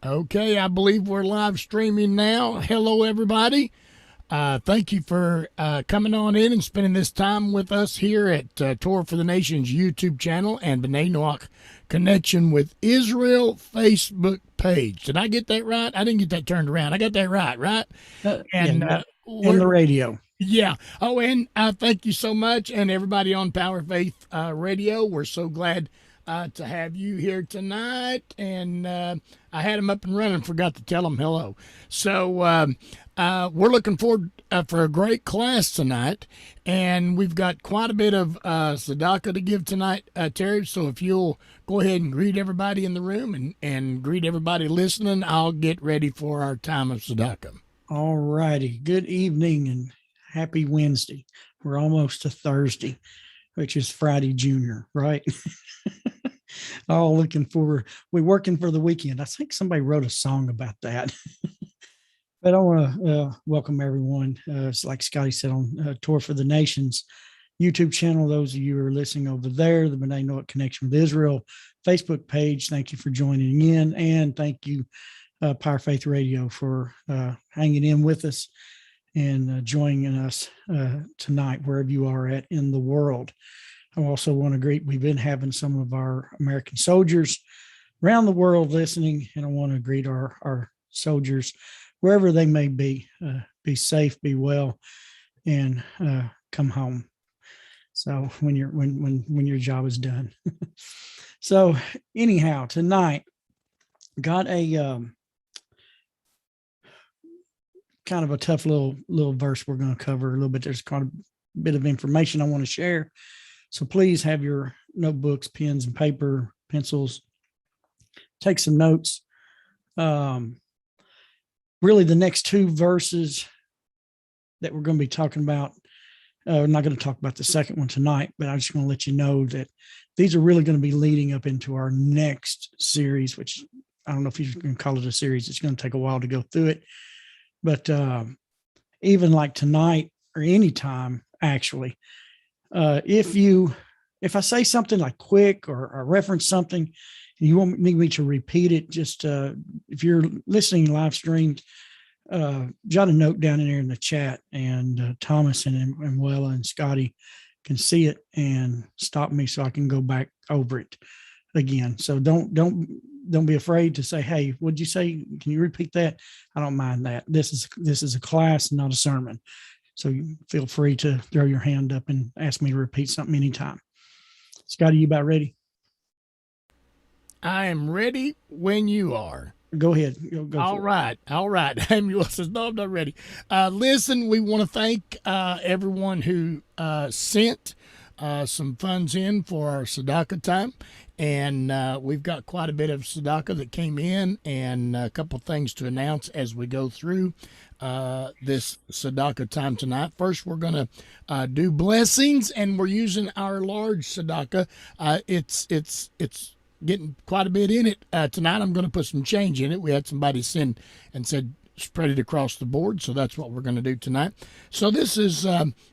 Okay, I believe we're live streaming now. Hello, everybody. Thank you for coming on in and spending this time with us here at Torah for the Nations YouTube channel and B'nai Noach Connection with Israel Facebook page. Did I get that right? I didn't get that turned around. I got that right? Yeah, And in the radio. yeah. Oh, and thank you so much. And everybody on Power Faith Radio, we're so glad to have you here tonight. And I had them up and running, forgot to tell them hello. So we're looking forward for a great class tonight. And we've got quite a bit of tzedakah to give tonight, Terry. So if you'll go ahead and greet everybody in the room and greet everybody listening, I'll get ready for our time of tzedakah. All righty. Good evening and happy Wednesday. We're almost to Thursday, which is Friday Junior, right? All looking forward. We're working for the weekend. I think somebody wrote a song about that. But I want to welcome everyone. It's like Scotty said on Tour for the Nations YouTube channel. Those of you who are listening over there, the B'nai Noach Connection with Israel Facebook page, thank you for joining in. And thank you, Power Faith Radio, for hanging in with us and joining us tonight, wherever you are at in the world. I also want to greet, we've been having some of our American soldiers around the world listening, and I want to greet our soldiers wherever they may be. Be safe, be well, and come home. So when your job is done. So anyhow, tonight got a kind of a tough little verse we're going to cover a little bit. There's quite a bit of information I want to share. So please have your notebooks, pens, and paper, pencils. Take some notes. Really, the next two verses that we're going to be talking about, we're not going to talk about the second one tonight, but I'm just going to let you know that these are really going to be leading up into our next series, which I don't know if you can call it a series. It's going to take a while to go through it. But even like tonight or anytime, actually, if I say something like quick or reference something and you want me to repeat it, just if you're listening live streamed, jot a note down in there in the chat, and Thomas and Wella and Scotty can see it and stop me so I can go back over it again. So don't be afraid to say, hey, what'd you say? Can you repeat that? I don't mind that. This is a class, not a sermon. So you feel free to throw your hand up and ask me to repeat something anytime. Scotty, you about ready? I am ready when you are. Go ahead. Go All right. Samuel says, no, I'm not ready. Listen, we want to thank everyone who sent some funds in for our tzedakah time. And we've got quite a bit of tzedakah that came in, and a couple things to announce as we go through this tzedakah time tonight. First, we're going to do blessings, and we're using our large tzedakah. It's getting quite a bit in it tonight. I'm going to put some change in it. We had somebody send and said spread it across the board, so that's what we're going to do tonight. So this is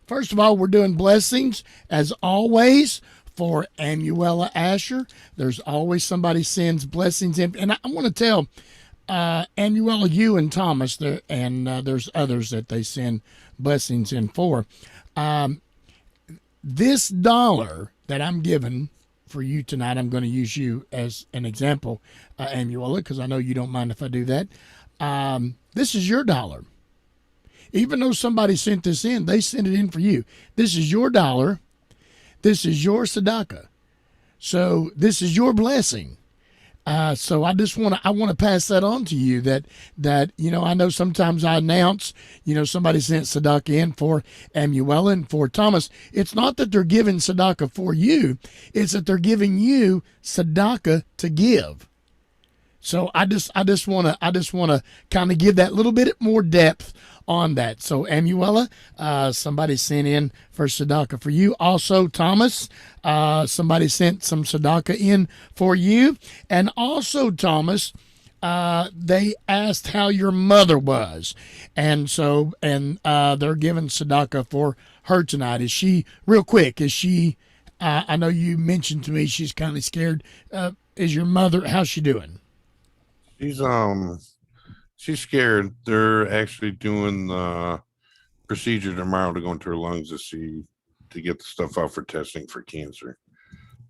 first of all, we're doing blessings as always for Amuela Asher. There's always somebody sends blessings in, and I want to tell Amuela, you and Thomas there, and there's others that they send blessings in for. This dollar that I'm giving for you tonight, I'm going to use you as an example, Amuela, because I know you don't mind if I do that. This is your dollar. Even though somebody sent this in, they sent it in for you. This is your dollar. This is your tzedakah. So this is your blessing. So I want to pass that on to you that I know sometimes I announce, somebody sent tzedakah in for Amuela and for Thomas. It's not that they're giving tzedakah for you. It's that they're giving you tzedakah to give. So I just want to kind of give that little bit more depth on that. So Amuela, somebody sent in for tzedakah for you. Also Thomas, somebody sent some tzedakah in for you. And also Thomas, they asked how your mother was, and they're giving tzedakah for her tonight. Is she real quick? Is she? I know you mentioned to me she's kind of scared. Is your mother? How's she doing? She's she's scared. They're actually doing the procedure tomorrow to go into her lungs to get the stuff out for testing for cancer.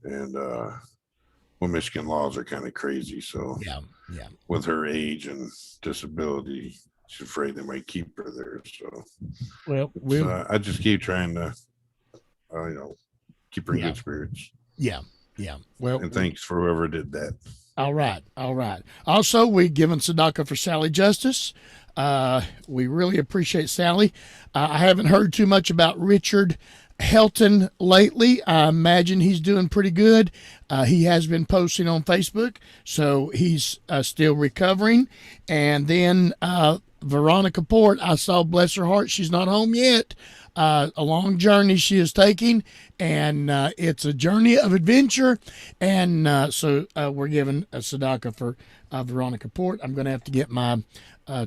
And well, Michigan laws are kind of crazy. So Yeah, yeah, with her age and disability, she's afraid they might keep her there. So well, we'll I just keep trying to, keep her in yeah, good spirits. yeah, yeah. Well, And thanks for whoever did that. all right, all right. Also, we've given tzedakah for Sally Justice. We really appreciate Sally. I haven't heard too much about Richard Helton lately. I imagine he's doing pretty good. He has been posting on Facebook, so he's still recovering. And then Veronica Port, I saw, bless her heart, she's not home yet. A long journey she is taking, and it's a journey of adventure. And so we're giving a tzedakah for Veronica Port. I'm going to have to get my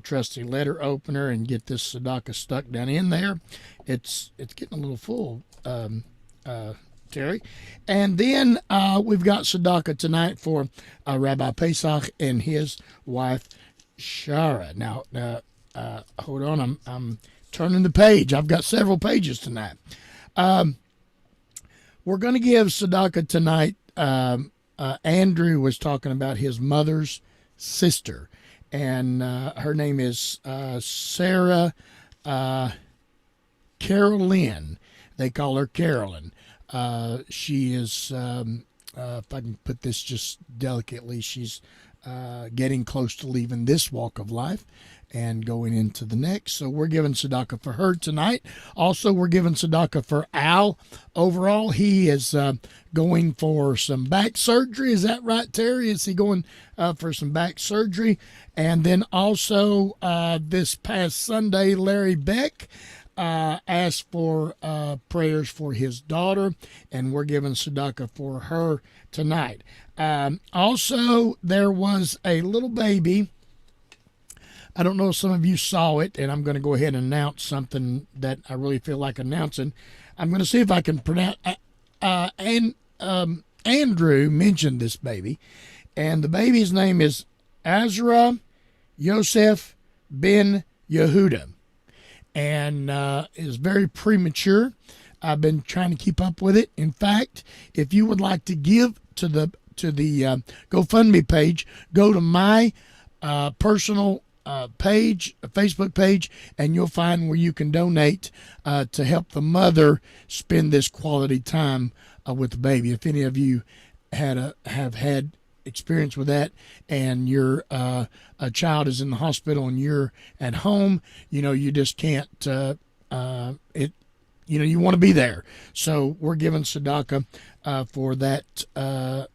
trusty letter opener and get this tzedakah stuck down in there. It's getting a little full, Terry. And then we've got tzedakah tonight for Rabbi Pesach and his wife Shara. Now, hold on, I'm turning the page. I've got several pages tonight. We're going to give tzedakah tonight. Andrew was talking about his mother's sister, and her name is Sarah Carolyn. They call her Carolyn. She is, if I can put this just delicately, she's getting close to leaving this walk of life and going into the next. So we're giving tzedakah for her tonight. Also, we're giving tzedakah for Al. Overall, he is going for some back surgery. Is that right, Terry? Is he going for some back surgery? And then also this past Sunday, Larry Beck asked for prayers for his daughter, and we're giving tzedakah for her tonight. Also, there was a little baby. I don't know if some of you saw it, and I'm going to go ahead and announce something that I really feel like announcing. I'm going to see if I can pronounce. Andrew mentioned this baby, and the baby's name is Azra Yosef Ben Yehuda, and is very premature. I've been trying to keep up with it. In fact, if you would like to give to the GoFundMe page, go to my personal page, a Facebook page, and you'll find where you can donate to help the mother spend this quality time with the baby. If any of you have had experience with that, and your a child is in the hospital and you're at home, you just can't. You want to be there. So we're giving tzedakah for that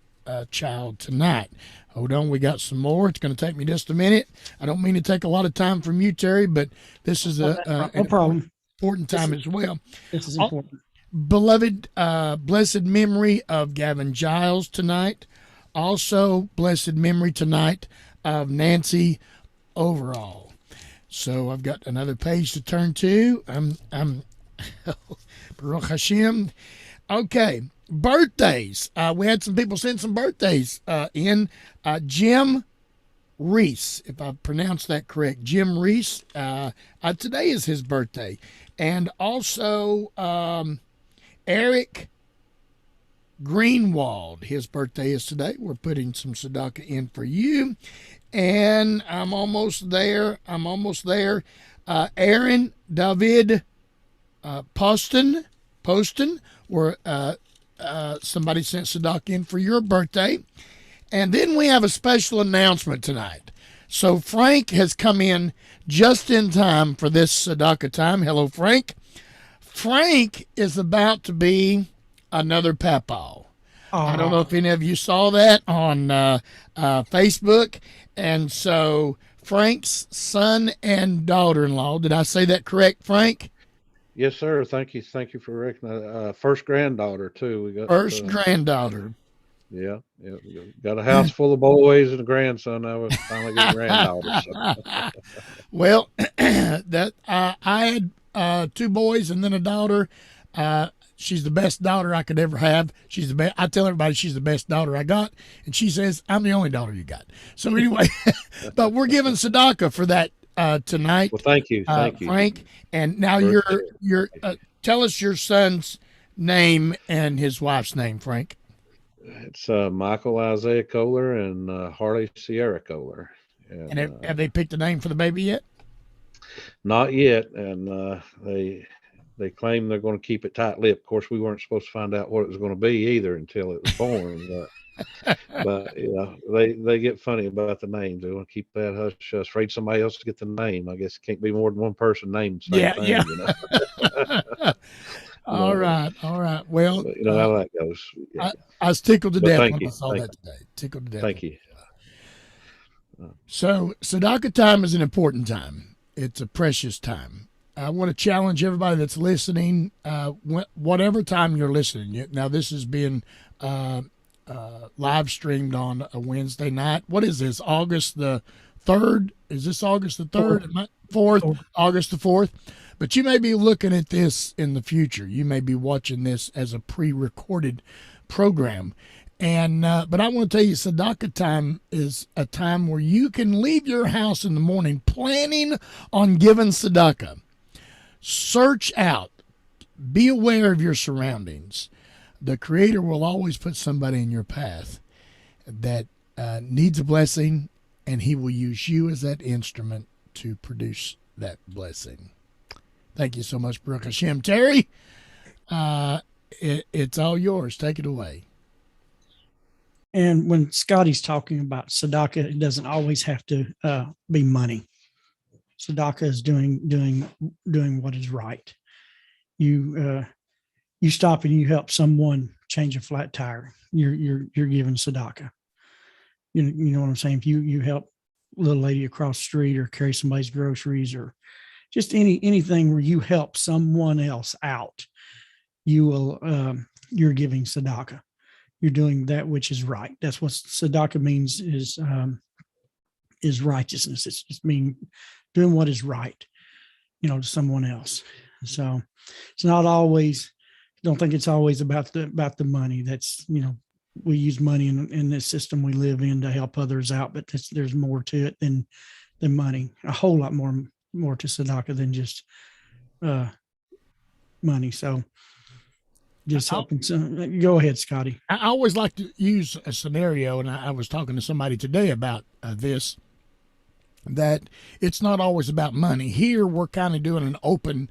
child tonight. Hold on, we got some more. It's going to take me just a minute. I don't mean to take a lot of time from you, Terry, but this is No problem. important time as well. This is important. Beloved, blessed memory of Gavin Giles tonight. Also, blessed memory tonight of Nancy Overall. So I've got another page to turn to. I'm Baruch Hashem. Okay, birthdays. We had some people send some birthdays in. Jim Reese, if I pronounced that correct. Jim Reese. Today is his birthday. And also Eric Greenwald. His birthday is today. We're putting some tzedakah in for you. And I'm almost there. Aaron David Poston, where somebody sent tzedakah in for your birthday. And then we have a special announcement tonight. So Frank has come in just in time for this tzedakah time. Hello, Frank. Frank is about to be another papaw. I don't know if any of you saw that on Facebook. And so Frank's son and daughter-in-law, did I say that correct, Frank? Yes, sir. Thank you. Thank you for recognizing. First granddaughter too. We got First granddaughter. Yeah. We got a house full of boys and a grandson. Now we're finally getting granddaughters. So. Well, that I had two boys and then a daughter. she's the best daughter I could ever have. She's the best. I tell everybody she's the best daughter I got, and she says I'm the only daughter you got. So anyway, but we're giving tzedakah for that tonight. Well, thank you, Frank. And now For you're tell us your son's name and his wife's name, Frank. It's Michael Isaiah Kohler and Harley Sierra Kohler. And have they picked a name for the baby yet? Not yet, and they claim they're going to keep it tight-lipped. Of course, we weren't supposed to find out what it was going to be either until it was born. But you know, they get funny about the names. They want to keep that hush hush. Afraid somebody else to get the name. I guess it can't be more than one person named the same thing. Yeah. You know? All right. Well, But you know how that goes. Yeah. I was tickled to death thank when you. I saw Thank that today. Tickled to death. Thank you. So tzedakah time is an important time. It's a precious time. I want to challenge everybody that's listening, whatever time you're listening. Now, this is being live streamed on a Wednesday night. What is this, August the 3rd? Is this August the 3rd? 4th? August the 4th? But you may be looking at this in the future. You may be watching this as a pre-recorded program. And but I want to tell you, tzedakah time is a time where you can leave your house in the morning planning on giving tzedakah. Search out, be aware of your surroundings. The Creator will always put somebody in your path that needs a blessing, and He will use you as that instrument to produce that blessing. Thank you so much, Baruch Hashem. Terry, it's all yours. Take it away. And when Scotty's talking about tzedakah, it doesn't always have to be money. Tzedakah is doing what is right. You stop and you help someone change a flat tire. You're giving tzedakah. You know what I'm saying? If you help a little lady across the street or carry somebody's groceries or just anything where you help someone else out, you're giving tzedakah. You're doing that which is right. That's what tzedakah means, is righteousness. It's just doing what is right, to someone else. So it's not always, don't think it's always about the money. That's, we use money in this system we live in to help others out, but there's more to it than money. A whole lot more to tzedakah than just money. So just helping some. Go ahead, Scotty. I always like to use a scenario, and I was talking to somebody today about this, that it's not always about money. Here, we're kind of doing an open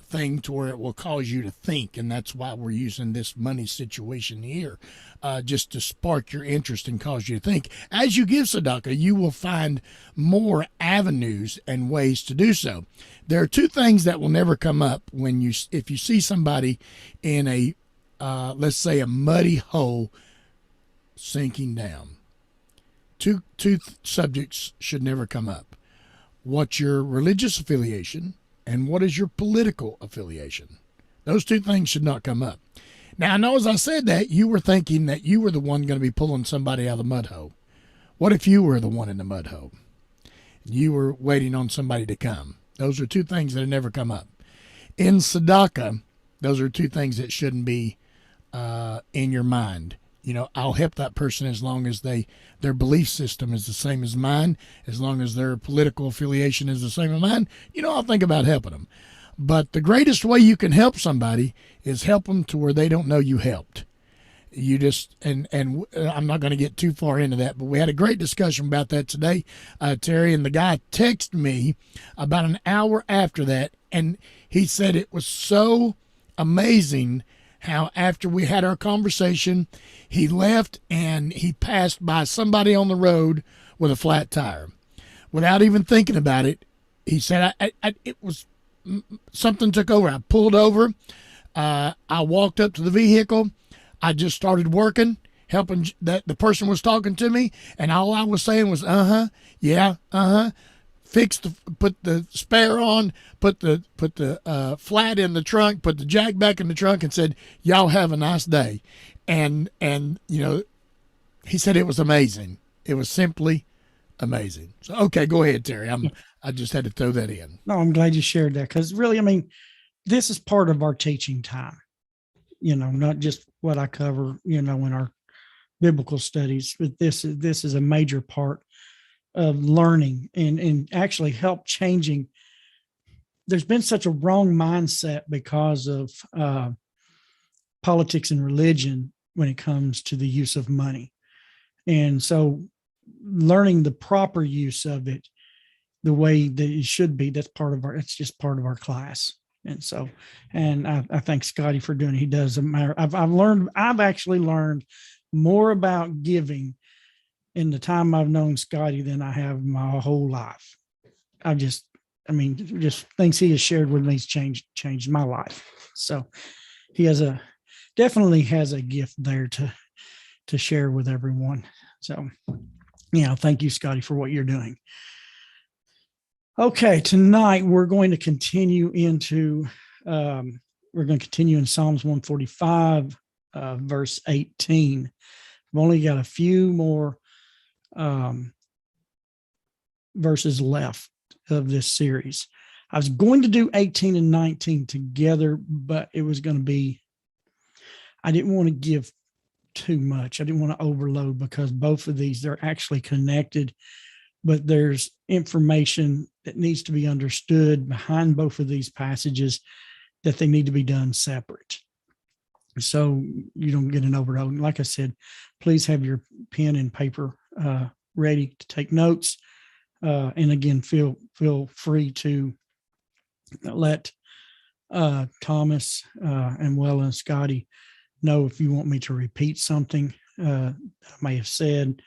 thing to where it will cause you to think, and that's why we're using this money situation here, just to spark your interest and cause you to think. As you give tzedakah, you will find more avenues and ways to do so. There are two things that will never come up if you see somebody in a let's say a muddy hole sinking down. Two subjects should never come up. What's your religious affiliation? And what is your political affiliation? Those two things should not come up. Now, I know as I said that, you were thinking that you were the one going to be pulling somebody out of the mud hole. What if you were the one in the mud hole? You were waiting on somebody to come. Those are two things that have never come up. In tzedakah, those are two things that shouldn't be in your mind. I'll help that person as long as their belief system is the same as mine, as long as their political affiliation is the same as mine. I'll think about helping them. But the greatest way you can help somebody is help them to where they don't know you helped. You just, and I'm not going to get too far into that, but we had a great discussion about that today, Terry, and the guy texted me about an hour after that, and he said it was so amazing how after we had our conversation, he left and he passed by somebody on the road with a flat tire. Without even thinking about it, he said, it was something took over. I pulled over. I walked up to the vehicle. I just started working, helping that the person was talking to me. And all I was saying was, yeah, put the spare on, put the flat in the trunk, put the jack back in the trunk, and said, y'all have a nice day. And he said it was amazing. It was simply amazing. So, okay, go ahead, Terry. I just had to throw that in. No, I'm glad you shared that, because really, this is part of our teaching time. not just what I cover, in our biblical studies, but this is a major part of learning and actually help changing. There's been such a wrong mindset because of politics and religion when it comes to the use of money. And so learning the proper use of it, the way that it should be, it's just part of our class. And so, and I thank Scotty for doing it. He does a matter. I've actually learned more about giving in the time I've known Scotty than I have my whole life. Just things he has shared with me has changed my life. So he definitely has a gift there to share with everyone. So, thank you, Scotty, for what you're doing. Okay, tonight we're going to continue in Psalms 145, verse 18. We've only got a few more verses left of this series. I was going to do 18 and 19 together, but it was going to be, I didn't want to give too much. I didn't want to overload because both of these, they're actually connected, but there's information that needs to be understood behind both of these passages that they need to be done separate. So you don't get an overload. Like I said, please have your pen and paper ready to take notes. And again, feel free to let Thomas and Wella and Scotty know if you want me to repeat something I may have said.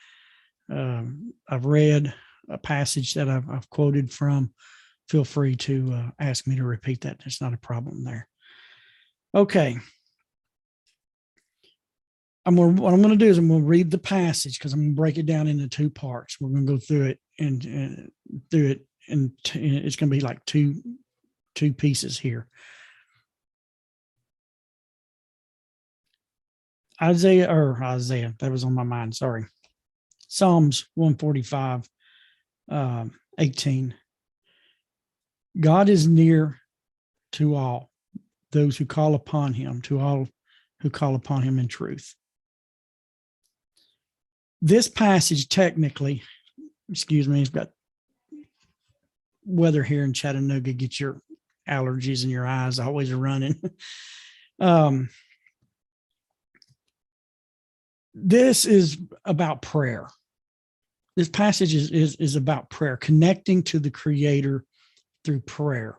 I've read a passage that I've quoted from. Feel free to ask me to repeat that. There's not a problem there. Okay. What I'm going to do is I'm going to read the passage because I'm going to break it down into two parts. We're going to go through it and it's going to be like two pieces here. Isaiah, that was on my mind. Sorry. Psalms 145, 18. God is near to all those who call upon him, to all who call upon him in truth. This passage technically, it's got weather here in Chattanooga, get your allergies in your eyes always running. This is about prayer. This passage is about prayer, connecting to the Creator through prayer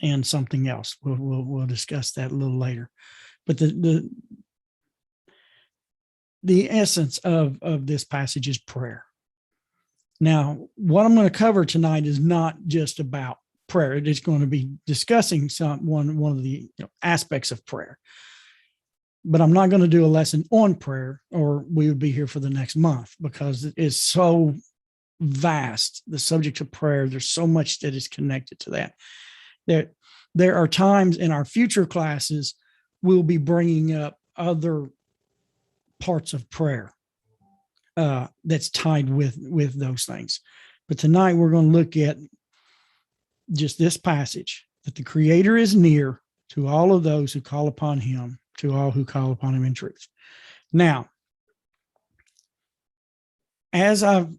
and something else. We'll discuss that a little later. But the essence of this passage is prayer. Now, what I'm going to cover tonight is not just about prayer. It is going to be discussing one of the aspects of prayer. But I'm not going to do a lesson on prayer, or we would be here for the next month because it is so vast. The subject of prayer, there's so much that is connected to that. There are times in our future classes we'll be bringing up other parts of prayer that's tied with those things. But tonight we're going to look at just this passage, that the Creator is near to all of those who call upon him, to all who call upon him in truth. Now, as I've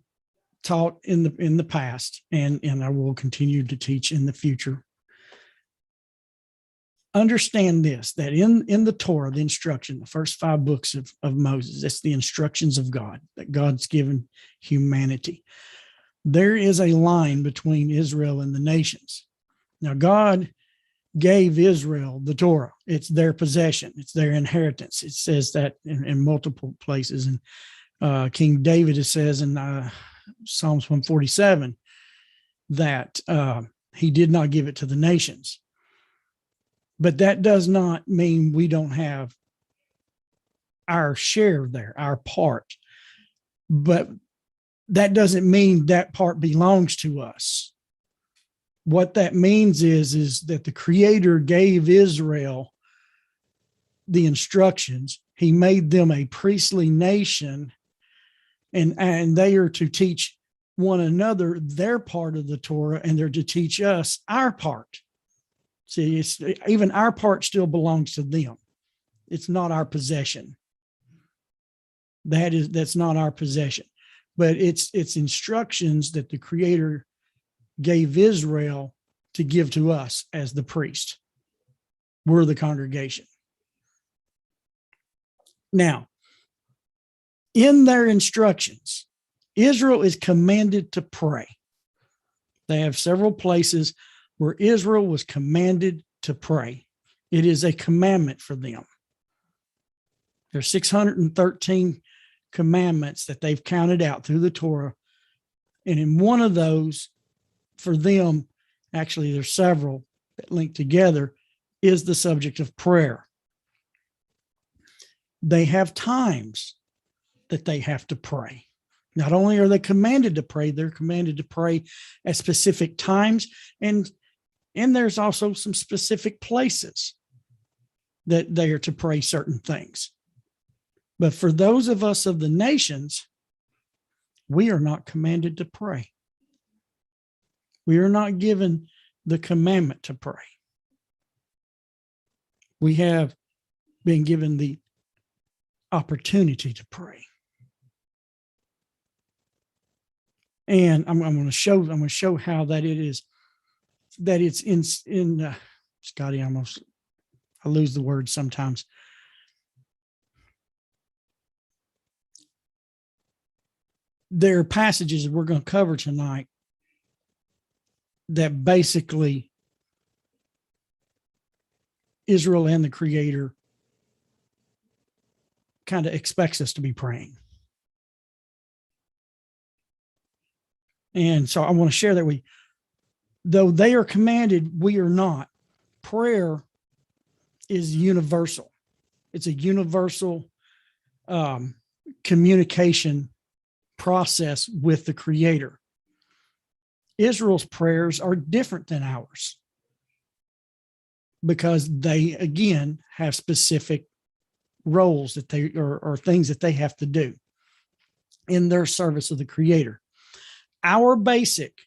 taught in the past, and I will continue to teach in the future, understand this, that in the Torah, the instruction, the first 5 books of Moses, it's the instructions of God that God's given humanity. There is a line between Israel and the nations. Now, God gave Israel the Torah. It's their possession. It's their inheritance. It says that in multiple places. And King David, it says in Psalms 147 that he did not give it to the nations. But that does not mean we don't have our share there, our part. But that doesn't mean that part belongs to us. What that means is that the Creator gave Israel the instructions. He made them a priestly nation, and they are to teach one another their part of the Torah, and they're to teach us our part. See, even our part still belongs to them. It's not our possession. That's not our possession, but it's instructions that the Creator gave Israel to give to us as the priest. We're the congregation. Now, in their instructions, Israel is commanded to pray. They have several places where Israel was commanded to pray. It is a commandment for them. There's 613 commandments that they've counted out through the Torah. And in one of those, for them, actually there's several that link together, is the subject of prayer. They have times that they have to pray. Not only are they commanded to pray, they're commanded to pray at specific times. And there's also some specific places that they are to pray certain things. But for those of us of the nations, we are not commanded to pray. We are not given the commandment to pray. We have been given the opportunity to pray. And I'm going to show how that it is, that it's in Scotty, I lose the word sometimes. There are passages that we're going to cover tonight that basically Israel and the Creator kind of expects us to be praying. And so I want to share that though they are commanded, we are not. Prayer is universal. It's a universal communication process with the Creator. Israel's prayers are different than ours because they, again, have specific roles that they or things that they have to do in their service of the Creator. Our basic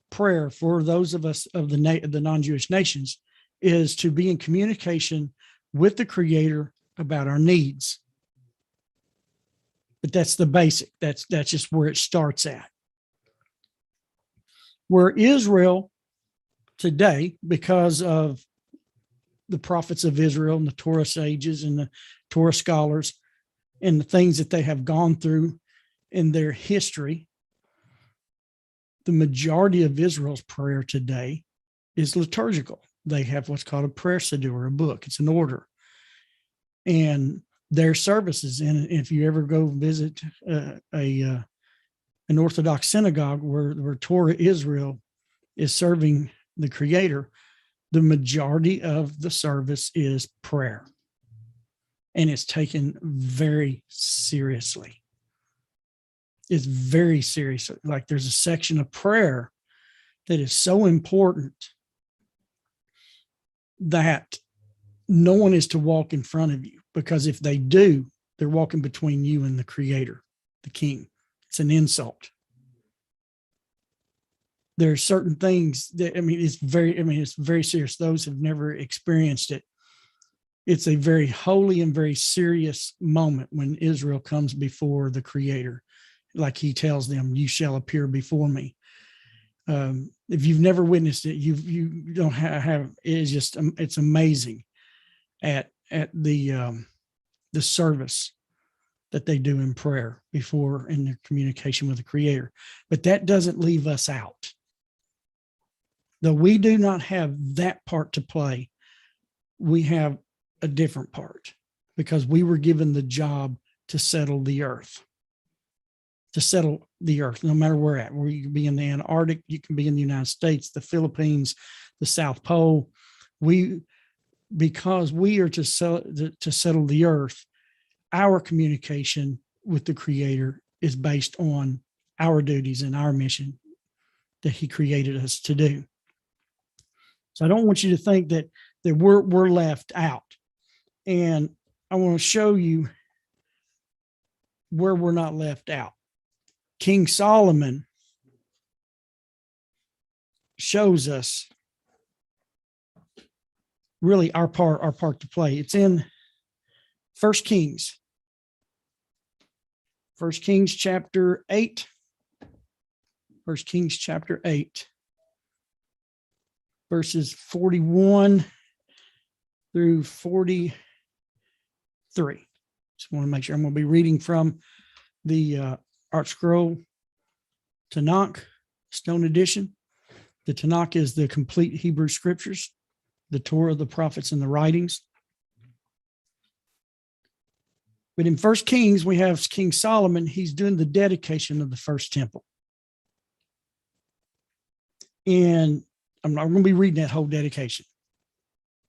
prayer for those of us of the non-Jewish nations is to be in communication with the Creator about our needs. But that's the basic. That's just where it starts at. Where Israel today, because of the prophets of Israel and the Torah sages and the Torah scholars and the things that they have gone through in their history, the majority of Israel's prayer today is liturgical. They have what's called a prayer siddur, a book. It's an order. And their services, and if you ever go visit an Orthodox synagogue where Torah Israel is serving the Creator, the majority of the service is prayer. And it's taken very seriously. It's very serious. Like there's a section of prayer that is so important that no one is to walk in front of you, because if they do, they're walking between you and the Creator, the King. It's an insult. There are certain things that, it's very serious. Those who've never experienced it, it's a very holy and very serious moment when Israel comes before the Creator. Like he tells them, you shall appear before me. If you've never witnessed it, you don't have, it's amazing at the service that they do in prayer before in their communication with the Creator. But that doesn't leave us out. Though we do not have that part to play, we have a different part because we were given the job to settle the earth. To settle the earth, no matter where at. Where you can be in the Antarctic, you can be in the United States, the Philippines, the South Pole. Because we are to settle the earth, our communication with the Creator is based on our duties and our mission that He created us to do. So I don't want you to think that we're left out. And I want to show you where we're not left out. King Solomon shows us really our part to play. It's in 1 Kings. 1 Kings chapter 8. 1 Kings chapter 8. Verses 41 through 43. Just want to make sure I'm going to be reading from the Art Scroll Tanakh Stone Edition. The Tanakh is the complete Hebrew scriptures, the Torah, the prophets, and the writings. But in 1 Kings, we have King Solomon. He's doing the dedication of the first temple. And I'm not going to be reading that whole dedication.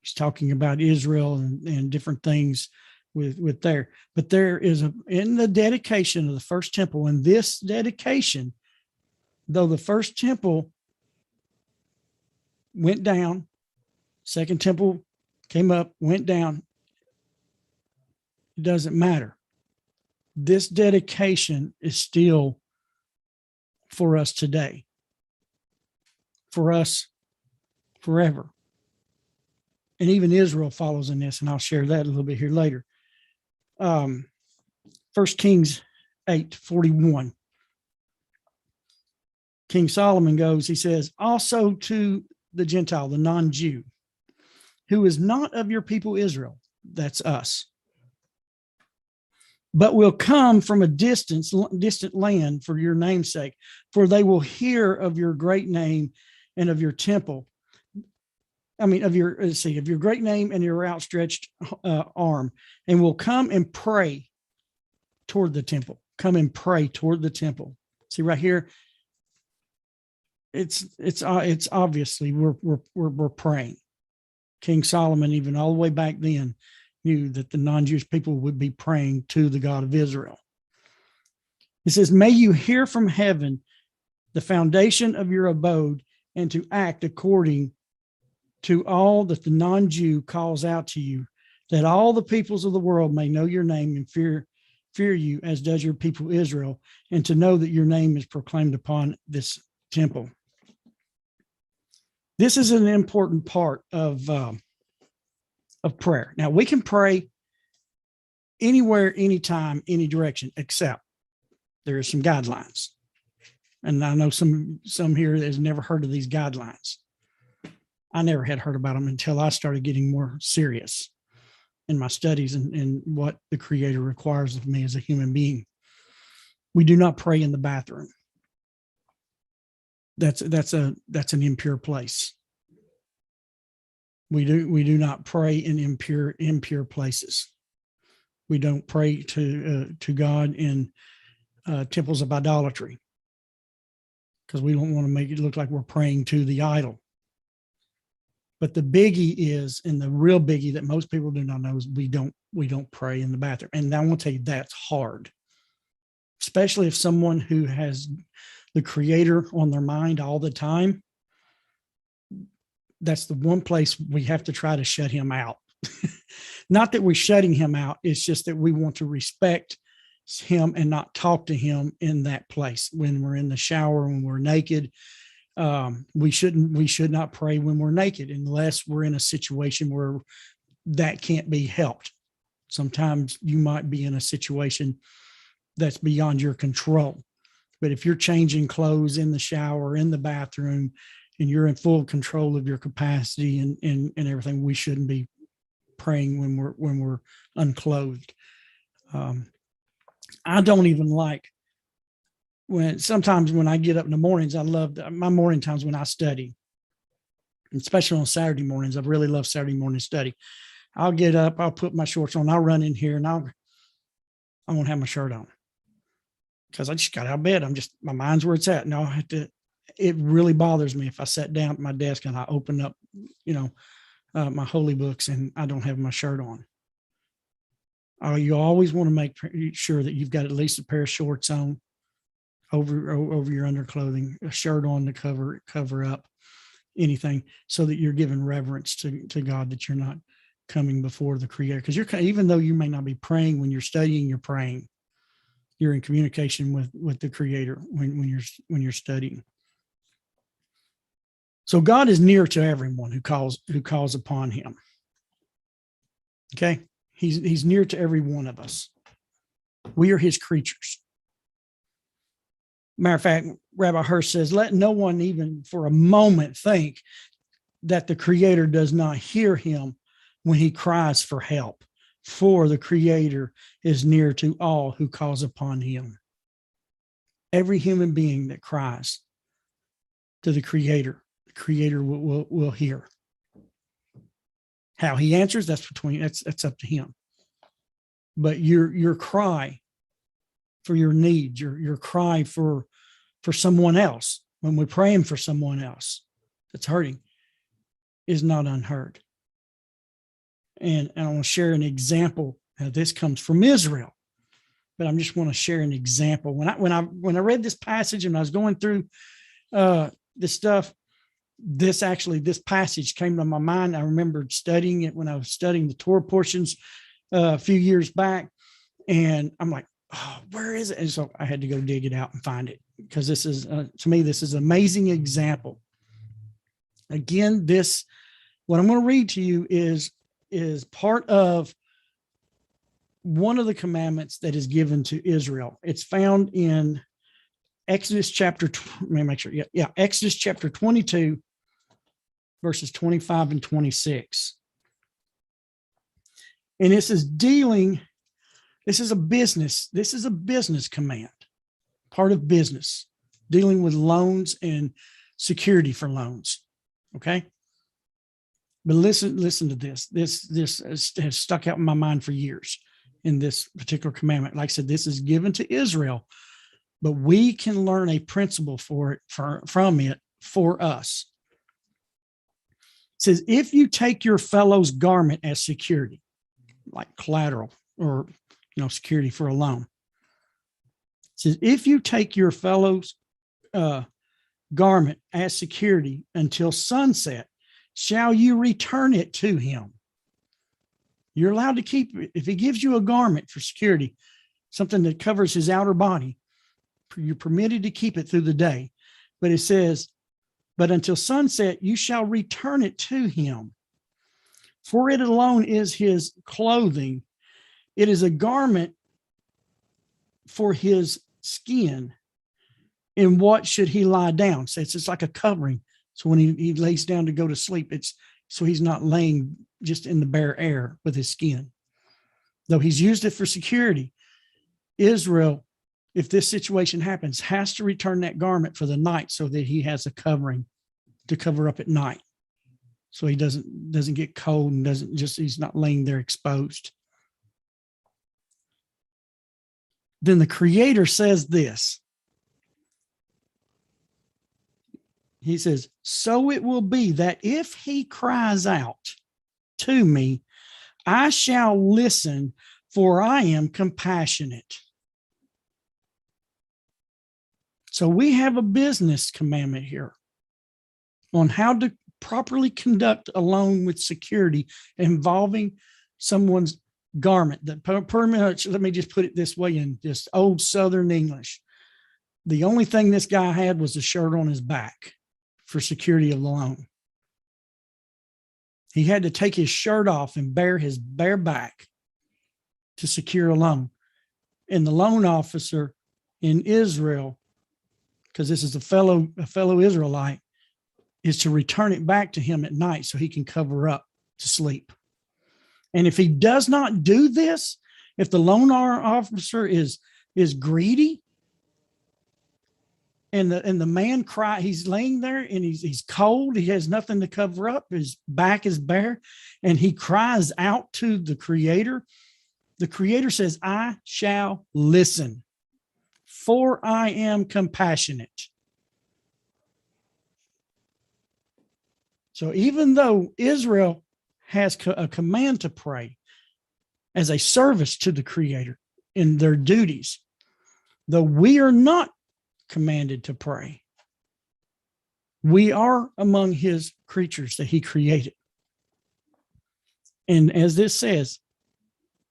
He's talking about Israel and different things with there. But there is in the dedication of the first temple, in this dedication, though the first temple went down, second temple came up, went down, it doesn't matter. This dedication is still for us today, for us forever. And even Israel follows in this, and I'll share that a little bit here later. 1 Kings 8:41. King Solomon goes, he says, also to the Gentile, the non-Jew, who is not of your people Israel, that's us, but will come from a distant land for your name's sake, for they will hear of your great name and of your temple. Of your great name and your outstretched arm, and will come and pray toward the temple. Come and pray toward the temple. See right here, it's obviously we're praying. King Solomon, even all the way back then, knew that the non-Jewish people would be praying to the God of Israel. It says, may you hear from heaven the foundation of your abode, and to act according to all that the non-Jew calls out to you, that all the peoples of the world may know your name and fear you, as does your people Israel, and to know that your name is proclaimed upon this temple. This is an important part of prayer. Now, we can pray anywhere, anytime, any direction, except there are some guidelines. And I know some here that has never heard of these guidelines. I never had heard about them until I started getting more serious in my studies and what the Creator requires of me as a human being. We do not pray in the bathroom. That's an impure place. We do not pray in impure places. We don't pray to God in temples of idolatry, because we don't want to make it look like we're praying to the idol. But the biggie is, and the real biggie that most people do not know, is we don't pray in the bathroom. And I want to tell you, that's hard, especially if someone who has the Creator on their mind all the time. That's the one place we have to try to shut him out. Not that we're shutting him out. It's just that we want to respect him and not talk to him in that place. When we're in the shower, when we're naked, we should not pray when we're naked, unless we're in a situation where that can't be helped. Sometimes you might be in a situation that's beyond your control. But if you're changing clothes in the shower, in the bathroom, and you're in full control of your capacity and everything, we shouldn't be praying when we're unclothed. I don't even like sometimes when I get up in the mornings. I love my morning times when I study, especially on Saturday mornings. I really love Saturday morning study. I'll get up, I'll put my shorts on, I'll run in here, and I won't have my shirt on, because I just got out of bed. My mind's where it's at. And I'll have to, it really bothers me if I sat down at my desk and I open up, my holy books and I don't have my shirt on. You always want to make sure that you've got at least a pair of shorts on over your underclothing, a shirt on to cover up anything, so that you're giving reverence to God, that you're not coming before the Creator. Because even though you may not be praying when you're studying, you're praying. You're in communication with the Creator when you're studying. So God is near to everyone who calls upon Him. Okay. He's near to every one of us. We are his creatures. Matter of fact, Rabbi Hirsch says, let no one even for a moment think that the Creator does not hear him when he cries for help, for the Creator is near to all who calls upon him. Every human being that cries to the Creator will hear. How he answers, that's up to him. But your cry for your needs, your cry for someone else, when we're praying for someone else that's hurting, is not unheard. And I want to share an example. Now, this comes from Israel, but I just want to share an example. When I read this passage and I was going through this stuff, this passage came to my mind. I remembered studying it when I was studying the Torah portions a few years back, and I'm like, oh, where is it? And so I had to go dig it out and find it, because this is, to me, this is an amazing example. Again, what I'm going to read to you is part of one of the commandments that is given to Israel. It's found in Exodus chapter, let me make sure. Yeah. Exodus chapter 22, verses 25 and 26. And this is a business command, part of business, dealing with loans and security for loans. Okay. But listen to this. This has stuck out in my mind for years in this particular commandment. Like I said, this is given to Israel, but we can learn a principle from it for us. It says, if you take your fellow's garment as security, like collateral or security for a loan. It says, if you take your fellow's garment as security until sunset, shall you return it to him? You're allowed to keep it. If he gives you a garment for security, something that covers his outer body, you're permitted to keep it through the day. But it says, but until sunset, you shall return it to him. For it alone is his clothing. It is a garment for his skin. In what should he lie down? So it's just like a covering. So when he lays down to go to sleep, so he's not laying just in the bare air with his skin. Though he's used it for security, Israel, if this situation happens, has to return that garment for the night so that he has a covering to cover up at night. So he doesn't get cold and he's not laying there exposed. Then the Creator says this. He says, so it will be that if he cries out to me, I shall listen, for I am compassionate. So we have a business commandment here on how to properly conduct a loan with security involving someone's garment. That pretty much, let me just put it this way in just old Southern English. The only thing this guy had was a shirt on his back for security of the loan. He had to take his shirt off and bare his bare back to secure a loan. And the loan officer in Israel, because this is a fellow Israelite, is to return it back to him at night so he can cover up to sleep. And if he does not do this, if the loan officer is greedy, and the man he's laying there and he's cold, he has nothing to cover up, his back is bare, and he cries out to the Creator. The Creator says, I shall listen, for I am compassionate. So even though Israel has a command to pray as a service to the Creator in their duties, though we are not commanded to pray, we are among his creatures that he created. And as this says,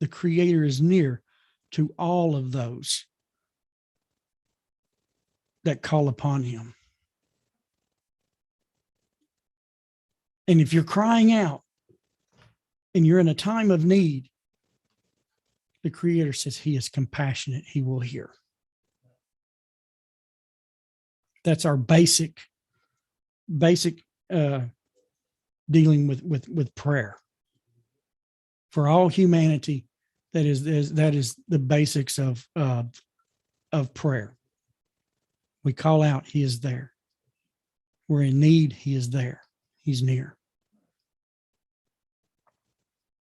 the Creator is near to all of those that call upon him. And if you're crying out and you're in a time of need, the Creator says he is compassionate. He will hear. That's our basic dealing with prayer for all humanity. That is the basics of prayer. We call out, he is there. We're in need, he is there. He's near.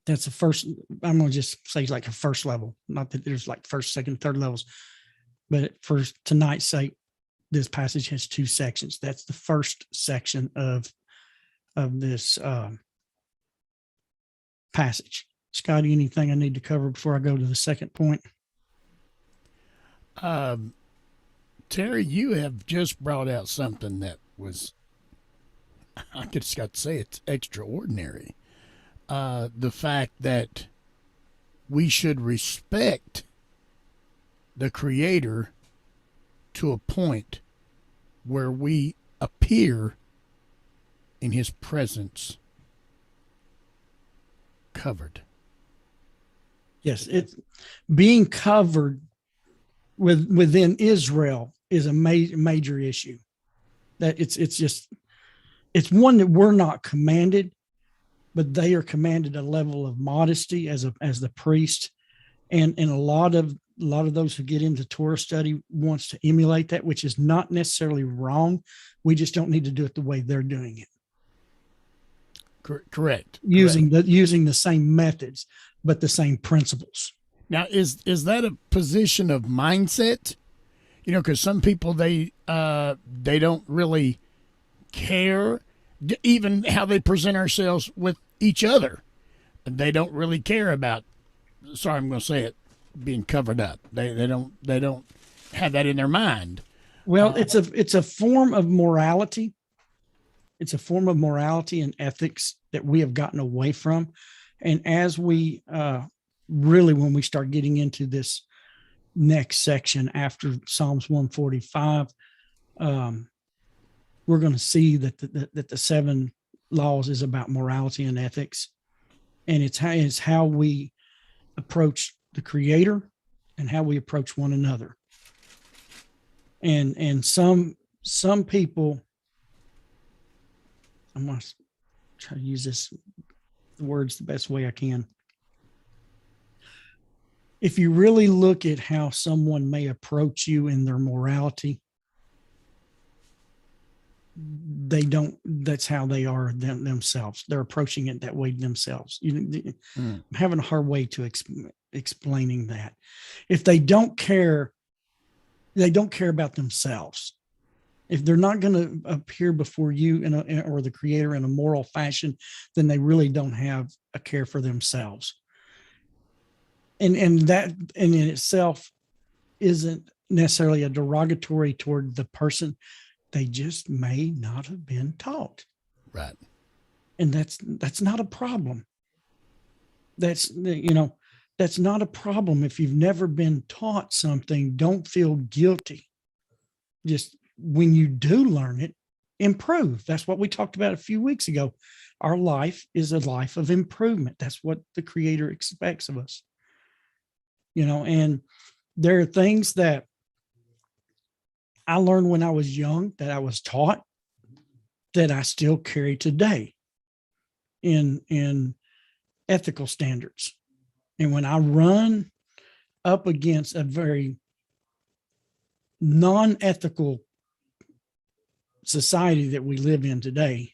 That's the first, I'm going to just say like a first level. Not that there's like first, second, third levels, but for tonight's sake, this passage has 2 sections. That's the first section of this passage. Scotty, anything I need to cover before I go to the second point? Terry, you have just brought out something that was, I just got to say, it's extraordinary. The fact that we should respect the Creator to a point where we appear in his presence covered. Yes, it's being covered within Israel is a major issue. That it's one that we're not commanded, but they are commanded a level of modesty as the priest, and a lot of those who get into Torah study wants to emulate that, which is not necessarily wrong. We just don't need to do it the way they're doing it. Correct. Using the same methods, but the same principles. Now, is that a position of mindset? You know, because some people they don't really care even how they present ourselves with each other. They don't really care about. Sorry, I'm going to say it, being covered up. They don't have that in their mind. Well, it's a form of morality. It's a form of morality and ethics that we have gotten away from. And as we really, when we start getting into this next section after Psalms 145, we're going to see that the 7 laws is about morality and ethics. And it's how we approach the Creator and how we approach one another. And some people, I'm going to try to use the words the best way I can. If you really look at how someone may approach you in their morality, that's how they are themselves. They're approaching it that way themselves. I'm having a hard way to explaining that. If they don't care about themselves. If they're not going to appear before you or the Creator in a moral fashion, then they really don't have a care for themselves. And that in itself isn't necessarily a derogatory toward the person. They just may not have been taught. Right. And that's not a problem. That's not a problem. If you've never been taught something, don't feel guilty. Just when you do learn it, improve. That's what we talked about a few weeks ago. Our life is a life of improvement. That's what the Creator expects of us. And there are things that I learned when I was young, that I was taught, that I still carry today in ethical standards. And when I run up against a very non-ethical society that we live in today,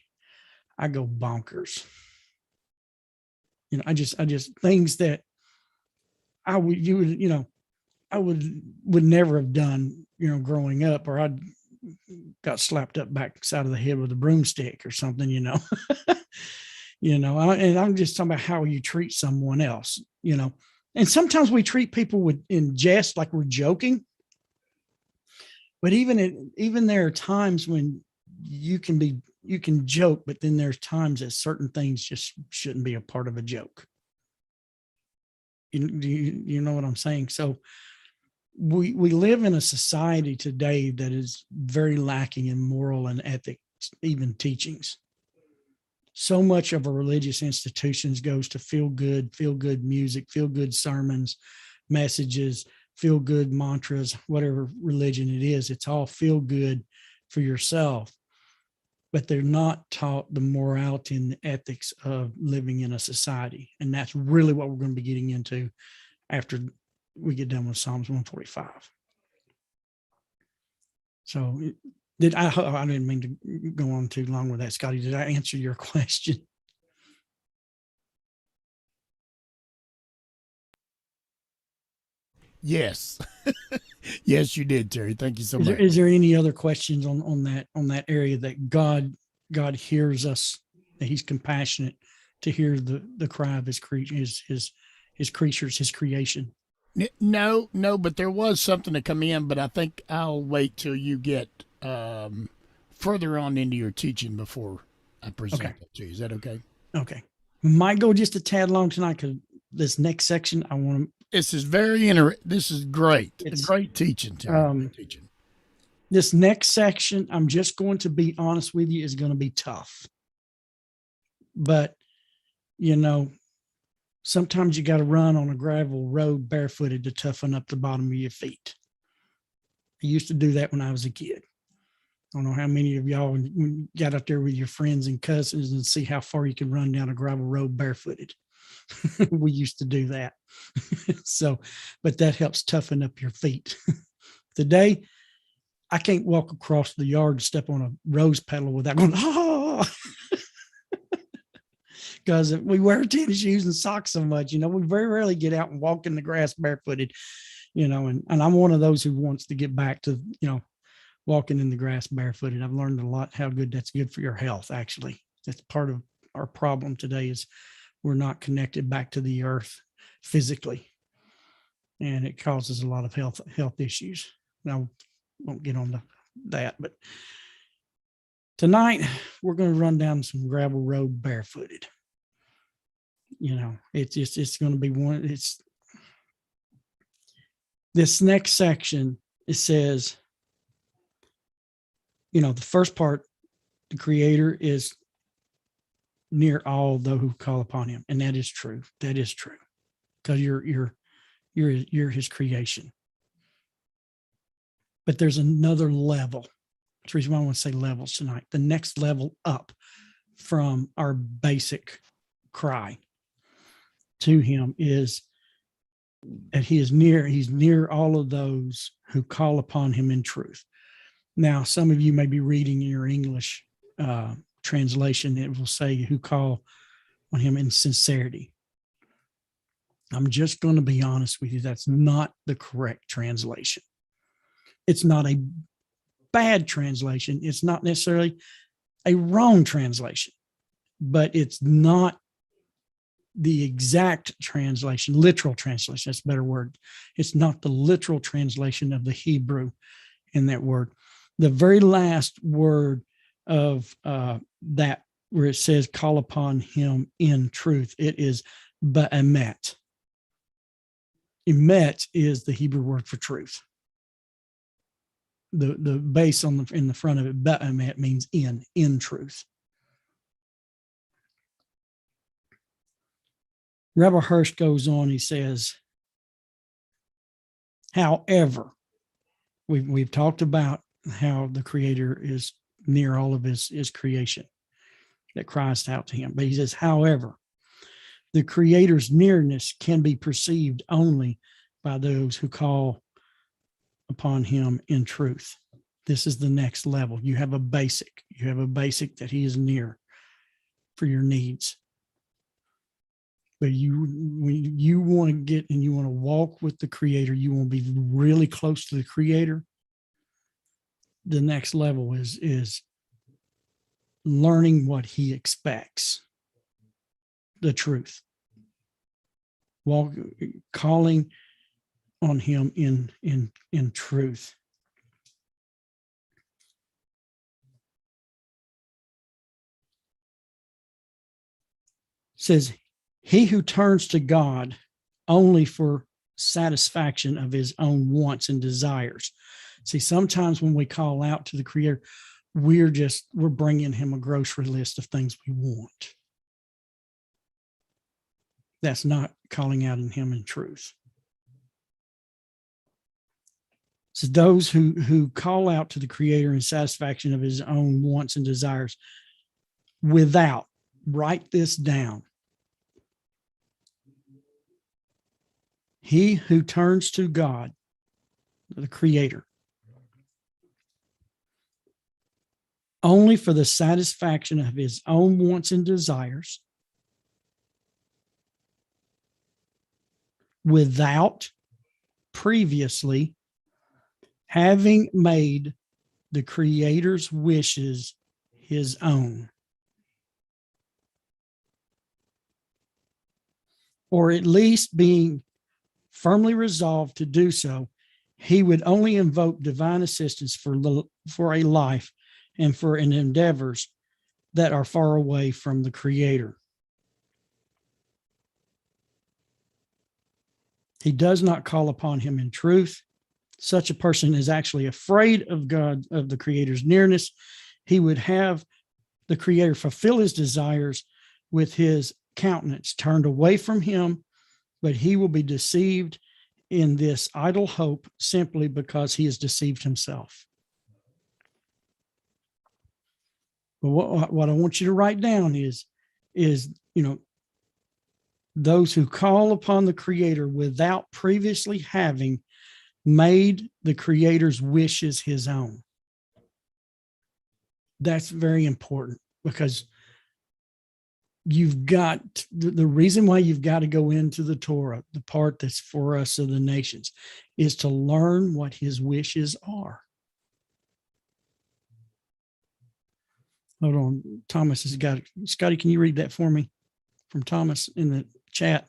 I go bonkers. I just things that I would never have done, growing up, or I'd got slapped up backside of the head with a broomstick or something, and I'm just talking about how you treat someone else, and sometimes we treat people in jest, like we're joking. But even there are times when you can joke, but then there's times that certain things just shouldn't be a part of a joke. You know what I'm saying? So we live in a society today that is very lacking in moral and ethics, even teachings. so much of our religious institutions goes to feel good music, feel good sermons, messages, feel good mantras, whatever religion it is. It's all feel good for yourself, but they're not taught the morality and the ethics of living in a society. And that's really what we're going to be getting into after we get done with Psalms 145. So I didn't mean to go on too long with that, Scotty. Did I answer your question? Yes. Yes, you did, Terry. Thank you so much. Is there any other questions on that area that God hears us, that he's compassionate to hear the cry of his creatures, his creation? No, but there was something to come in, but I think I'll wait till you get further on into your teaching before I present it to you. Is that okay? Okay. Might go just a tad long tonight because this next section I want to. This is this is great. It's great teaching, Terry. Great teaching. This next section, I'm just going to be honest with you, is going to be tough. But, sometimes you got to run on a gravel road barefooted to toughen up the bottom of your feet. I used to do that when I was a kid. I don't know how many of y'all when you got out there with your friends and cousins and see how far you can run down a gravel road barefooted. We used to do that. But that helps toughen up your feet. Today, I can't walk across the yard and step on a rose petal without going, because we wear tennis shoes and socks so much, we very rarely get out and walk in the grass barefooted, and I'm one of those who wants to get back to, walking in the grass barefooted. I've learned a lot how good that's good for your health. Actually, that's part of our problem today is we're not connected back to the earth physically, and it causes a lot of health issues. Now, won't get on to that, but tonight we're going to run down some gravel road barefooted. It's going to be this next section. It says, the first part, the Creator is near all those who call upon him. And that is true. That is true. Because you're his creation. But there's another level. That's the reason why I want to say levels tonight. The next level up from our basic cry to him is that he's near all of those who call upon him in truth. Now, some of you may be reading your English translation. It will say who call on him in sincerity. I'm just going to be honest with you. That's not the correct translation. It's not a bad translation. It's not necessarily a wrong translation, but it's not the exact translation, literal translation. That's a better word. It's not the literal translation of the Hebrew in that word. The very last word of that, where it says call upon him in truth, it is ba'emet. Emet is the Hebrew word for truth. The base in the front of it, ba'emet, means in truth. Rabbi Hirsch goes on, he says, however, we've talked about how the Creator is near all of his creation that cries out to him. But he says, however, the Creator's nearness can be perceived only by those who call upon him in truth. This is the next level. You have a basic that he is near for your needs. But when you want to get and you want to walk with the Creator, you want to be really close to the Creator. The next level is learning what he expects, the truth. Calling on him in truth. It says, he who turns to God only for satisfaction of his own wants and desires. See, sometimes when we call out to the Creator, we're bringing him a grocery list of things we want. That's not calling out in him in truth. So those who call out to the Creator in satisfaction of his own wants and desires without, write this down. He who turns to God, the Creator, only for the satisfaction of his own wants and desires, without previously having made the Creator's wishes his own, or at least being firmly resolved to do so, he would only invoke divine assistance for a life and for an endeavors that are far away from the Creator. He does not call upon him in truth. Such a person is actually afraid of God, of the Creator's nearness. He would have the Creator fulfill his desires with his countenance turned away from him, but he will be deceived in this idle hope simply because he has deceived himself. But what I want you to write down is, those who call upon the Creator without previously having made the Creator's wishes his own. That's very important, because you've got the reason why you've got to go into the Torah, the part that's for us of the nations, is to learn what his wishes are. Hold on. Thomas has got it. Scotty, can you read that for me from Thomas in the chat?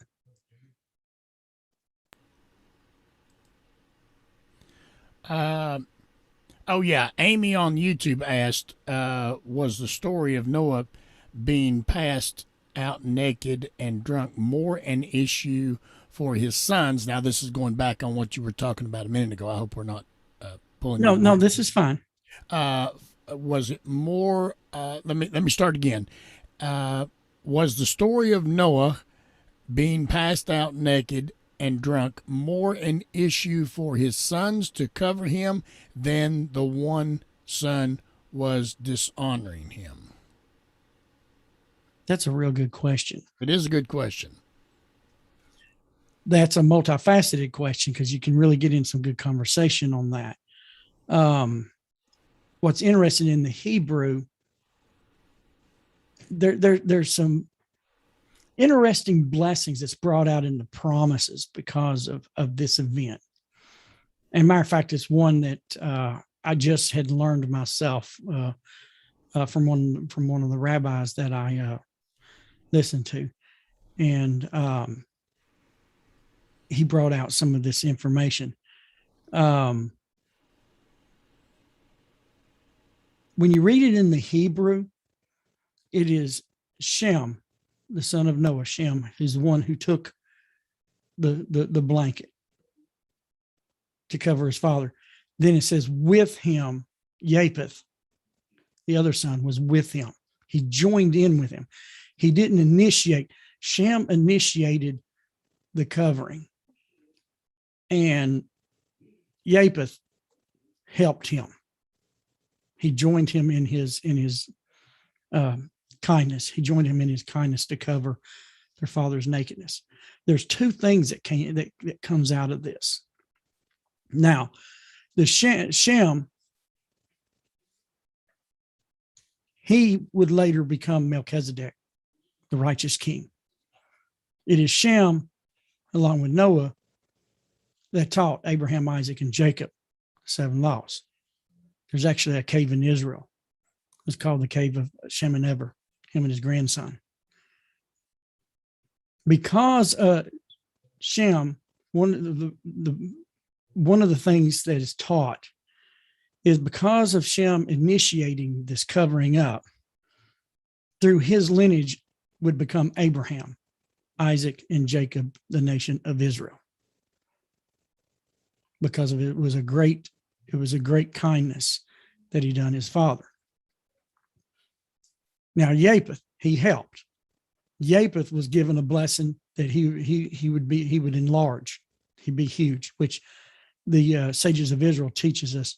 Oh yeah, Amy on YouTube asked, was the story of Noah being passed out naked and drunk more an issue for his sons? Now this is going back on what you were talking about a minute ago. I hope we're not pulling. No, this is fine. Was it more? Let me start again. Was the story of Noah being passed out naked and drunk more an issue for his sons to cover him than the one son was dishonoring him? That's a real good question. It is a good question. That's a multifaceted question, because you can really get in some good conversation on that. What's interesting in the Hebrew, there's some interesting blessings that's brought out in the promises because of this event. And matter of fact, it's one that I just had learned myself from one of the rabbis that I listened to, and he brought out some of this information. When you read it in the Hebrew, it is Shem, the son of Noah. Shem is the one who took the blanket to cover his father. Then it says with him, Japheth, the other son, was with him. He joined in with him. He didn't initiate. Shem initiated the covering, and Japheth helped him. He joined him in his kindness. He joined him in his kindness to cover their father's nakedness. There's two things that comes out of this. Now, the Shem, he would later become Melchizedek, the righteous king. It is Shem, along with Noah, that taught Abraham, Isaac, and Jacob 7 laws. There's actually a cave in Israel. It's called the cave of Shem and Eber, him and his grandson. Because Shem, one of the things that is taught is because of Shem initiating this covering up, through his lineage would become Abraham, Isaac, and Jacob, the nation of Israel. Because of it was a great kindness that he done his father. Now, Japheth, he helped. Japheth was given a blessing that he would enlarge. He'd be huge, which the sages of Israel teaches us.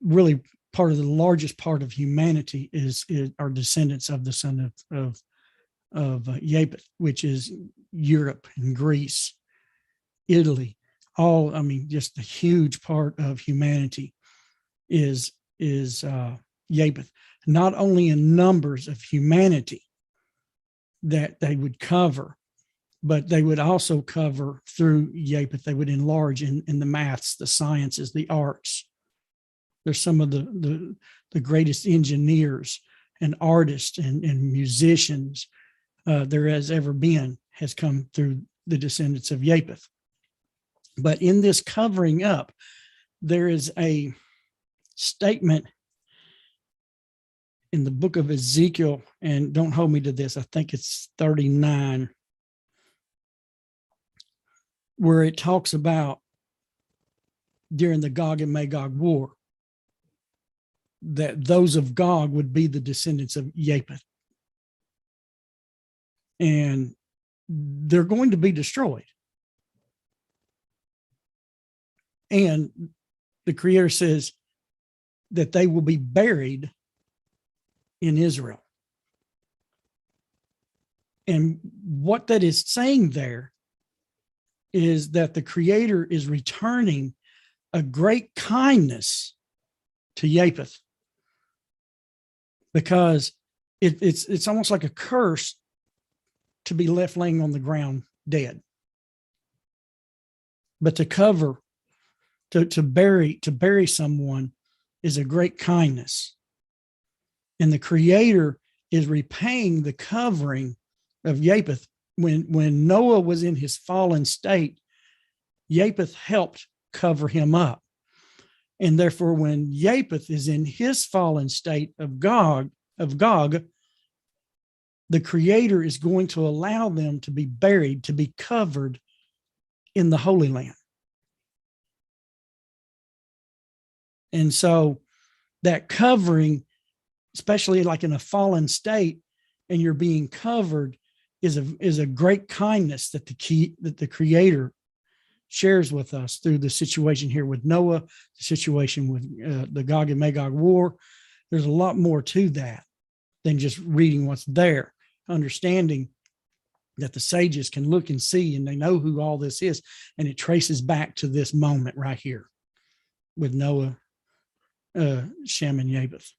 Really, part of the largest part of humanity is our descendants of the son of Japheth, which is Europe and Greece, Italy. Just a huge part of humanity is Japheth. Not only in numbers of humanity that they would cover, but they would also cover through Japheth. They would enlarge in the maths, the sciences, the arts. They're some of the greatest engineers and artists and musicians there has ever been has come through the descendants of Japheth. But in this covering up, there is a statement in the book of Ezekiel, and don't hold me to this, I think it's 39, where it talks about during the Gog and Magog war, that those of Gog would be the descendants of Japheth. And they're going to be destroyed. And the Creator says that they will be buried in Israel. And what that is saying there is that the Creator is returning a great kindness to Japheth, because it's almost like a curse to be left laying on the ground dead. But to bury someone is a great kindness. And the Creator is repaying the covering of Japheth. When Noah was in his fallen state, Japheth helped cover him up. And therefore, when Japheth is in his fallen state of Gog, the Creator is going to allow them to be buried, to be covered in the Holy Land. And so that covering, especially like in a fallen state, and you're being covered, is a great kindness that the Creator shares with us through the situation here with Noah, the situation with the Gog and Magog war. There's a lot more to that than just reading what's there, understanding that the sages can look and see, and they know who all this is, and it traces back to this moment right here with Noah, Shem, and Japheth.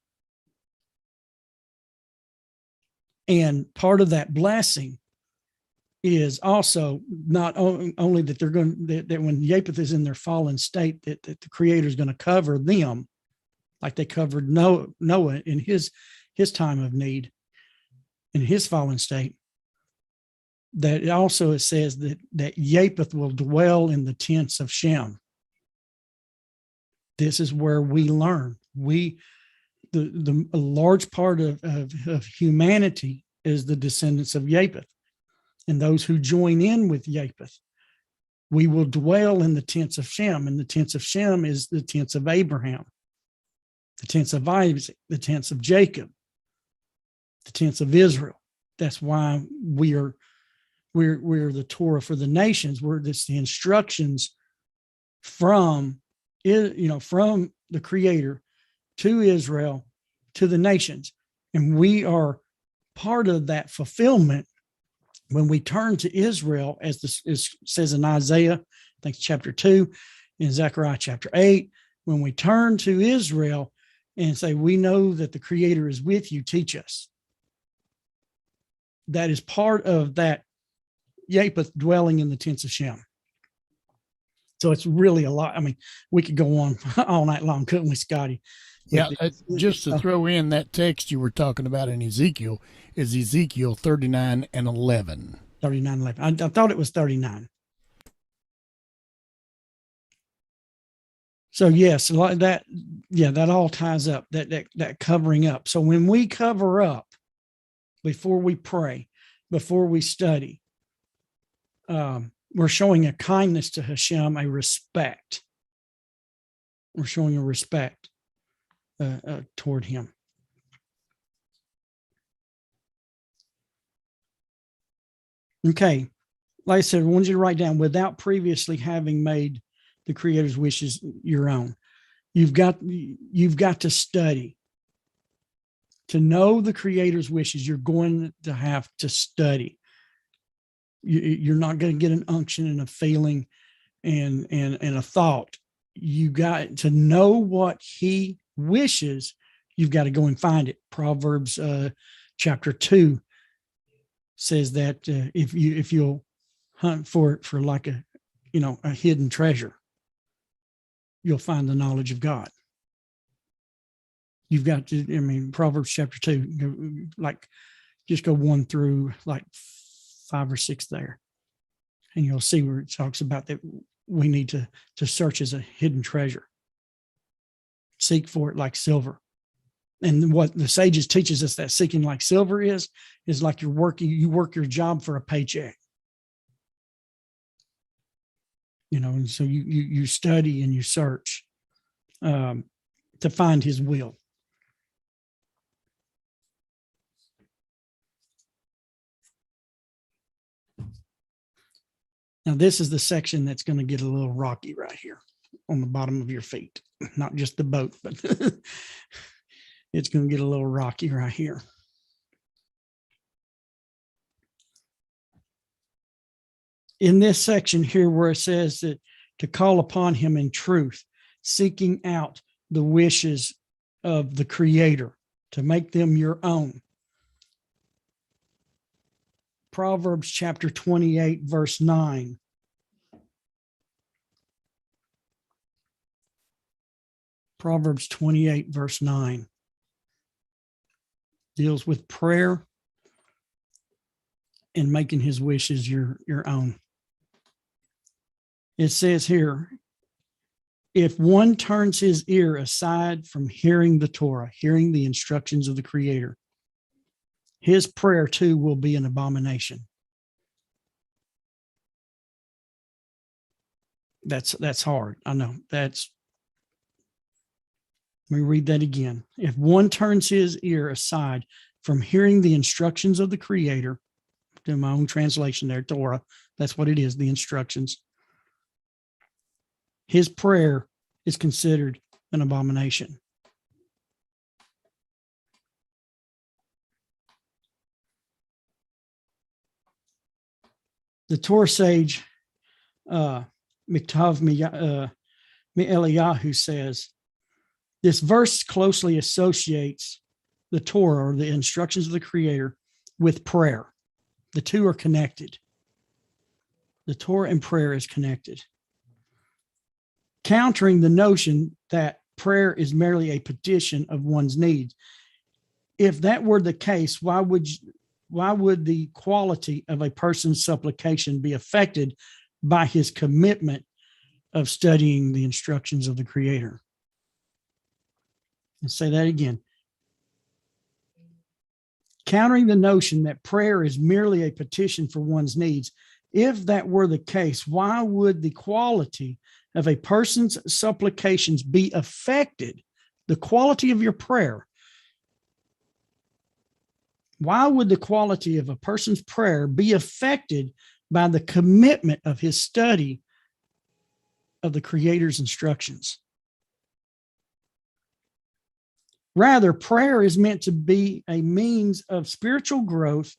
And part of that blessing is also not only that they're going that when Japheth is in their fallen state, that the Creator is going to cover them like they covered Noah in his time of need, in his fallen state. That it also it says that Japheth will dwell in the tents of Shem. This is where we learn. A large part of humanity is the descendants of Japheth. And those who join in with Japheth, we will dwell in the tents of Shem. And the tents of Shem is the tents of Abraham, the tents of Isaac, the tents of Jacob, the tents of Israel. That's why we're the Torah for the nations. It's the instructions from the Creator to Israel, to the nations. And we are part of that fulfillment when we turn to Israel, as this says in Isaiah, I think it's chapter 2, in Zechariah chapter 8, when we turn to Israel and say, we know that the Creator is with you, teach us. That is part of that Japheth dwelling in the tents of Shem. So it's really a lot. I mean, we could go on all night long, couldn't we, Scotty? Yeah, just to throw in that text you were talking about in Ezekiel is Ezekiel 39:11. 39:11. I thought it was 39. So yes, like that. Yeah, that all ties up. That covering up. So when we cover up, before we pray, before we study, we're showing a kindness to Hashem, a respect. We're showing a respect toward Him. Okay. Like I said, I want you to write down without previously having made the Creator's wishes your own. You've got to study. To know the Creator's wishes, you're going to have to study. You're not going to get an unction and a feeling and a thought. You got to know what He wishes. You've got to go and find it. Proverbs chapter 2 says that if you'll hunt for it for like a hidden treasure, you'll find the knowledge of God. You've got to, Proverbs chapter 2, just go 1 through 5 or 6 there. And you'll see where it talks about that we need to search as a hidden treasure. Seek for it like silver. And what the sages teaches us that seeking like silver is like you work your job for a paycheck. And so you study and you search to find His will. Now, this is the section that's going to get a little rocky right here on the bottom of your feet. Not just the boat, but it's going to get a little rocky right here. In this section here where it says that to call upon Him in truth, seeking out the wishes of the Creator, to make them your own. Proverbs chapter 28, verse 9. Proverbs 28, verse 9 deals with prayer and making His wishes your own. It says here, if one turns his ear aside from hearing the Torah, hearing the instructions of the Creator, his prayer too will be an abomination. That's hard. I know. Let me read that again. If one turns his ear aside from hearing the instructions of the Creator, do my own translation there, Torah, that's what it is, the instructions. His prayer is considered an abomination. The Torah sage, Miktav Eliyahu says, this verse closely associates the Torah, or the instructions of the Creator, with prayer. The two are connected. The Torah and prayer is connected. Countering the notion that prayer is merely a petition of one's needs. If that were the case, why would the quality of a person's supplication be affected by his commitment of studying the instructions of the Creator? Let's say that again. Countering the notion that prayer is merely a petition for one's needs. If that were the case, why would the quality of a person's supplications be affected? The quality of your prayer. Why would the quality of a person's prayer be affected by the commitment of his study of the Creator's instructions? Rather, prayer is meant to be a means of spiritual growth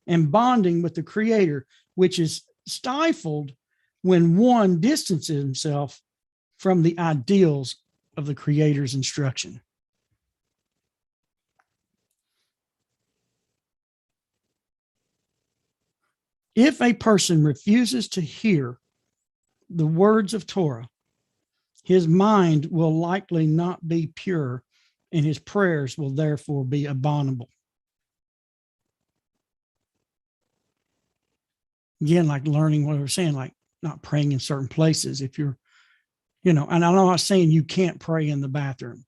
and bonding with the Creator, which is stifled when one distances himself from the ideals of the Creator's instruction. If a person refuses to hear the words of Torah, his mind will likely not be pure, and his prayers will therefore be abominable. Again, like learning what we're saying, like not praying in certain places. If you're, and I'm not saying you can't pray in the bathroom.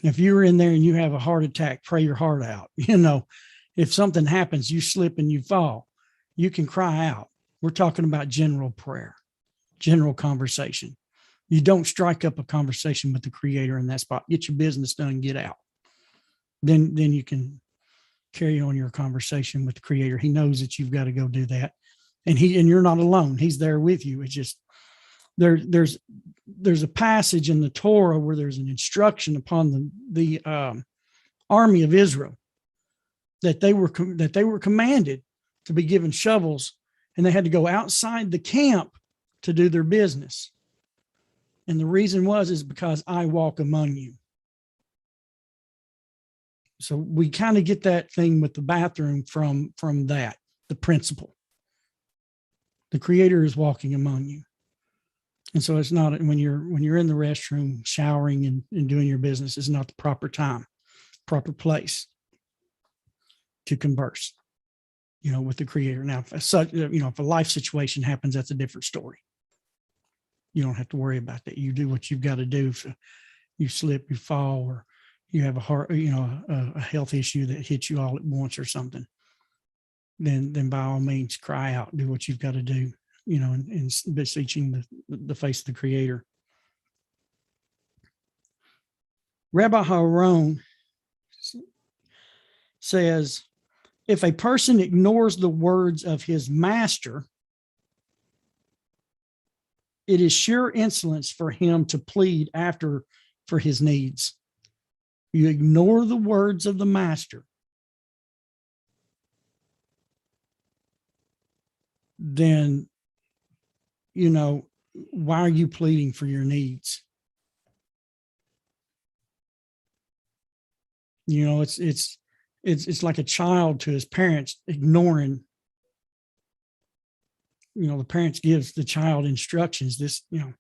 If you're in there and you have a heart attack, pray your heart out. If something happens, you slip and you fall, you can cry out. We're talking about general prayer, general conversation. You don't strike up a conversation with the Creator in that spot. Get your business done, get out. Then you can carry on your conversation with the Creator. He knows that you've got to go do that. and you're not alone. He's there with you. It's just there's a passage in the Torah where there's an instruction upon the army of Israel that they were commanded to be given shovels, and they had to go outside the camp to do their business. And the reason is because I walk among you. So we kind of get that thing with the bathroom from that, the principle. The Creator is walking among you. And so it's not when you're in the restroom showering and doing your business, it's not the proper time, proper place to converse, with the Creator. Now, if a life situation happens, that's a different story. You don't have to worry about that. You do what you've got to do. If you slip, you fall, or you have a health issue that hits you all at once or something, then by all means cry out, do what you've got to do, and beseeching the face of the Creator. Rabbi Haron says, if a person ignores the words of his master, it is sheer insolence for him to plead after for his needs. You ignore the words of the master, then, why are you pleading for your needs? It's like a child to his parents ignoring. The parents gives the child instructions, this, do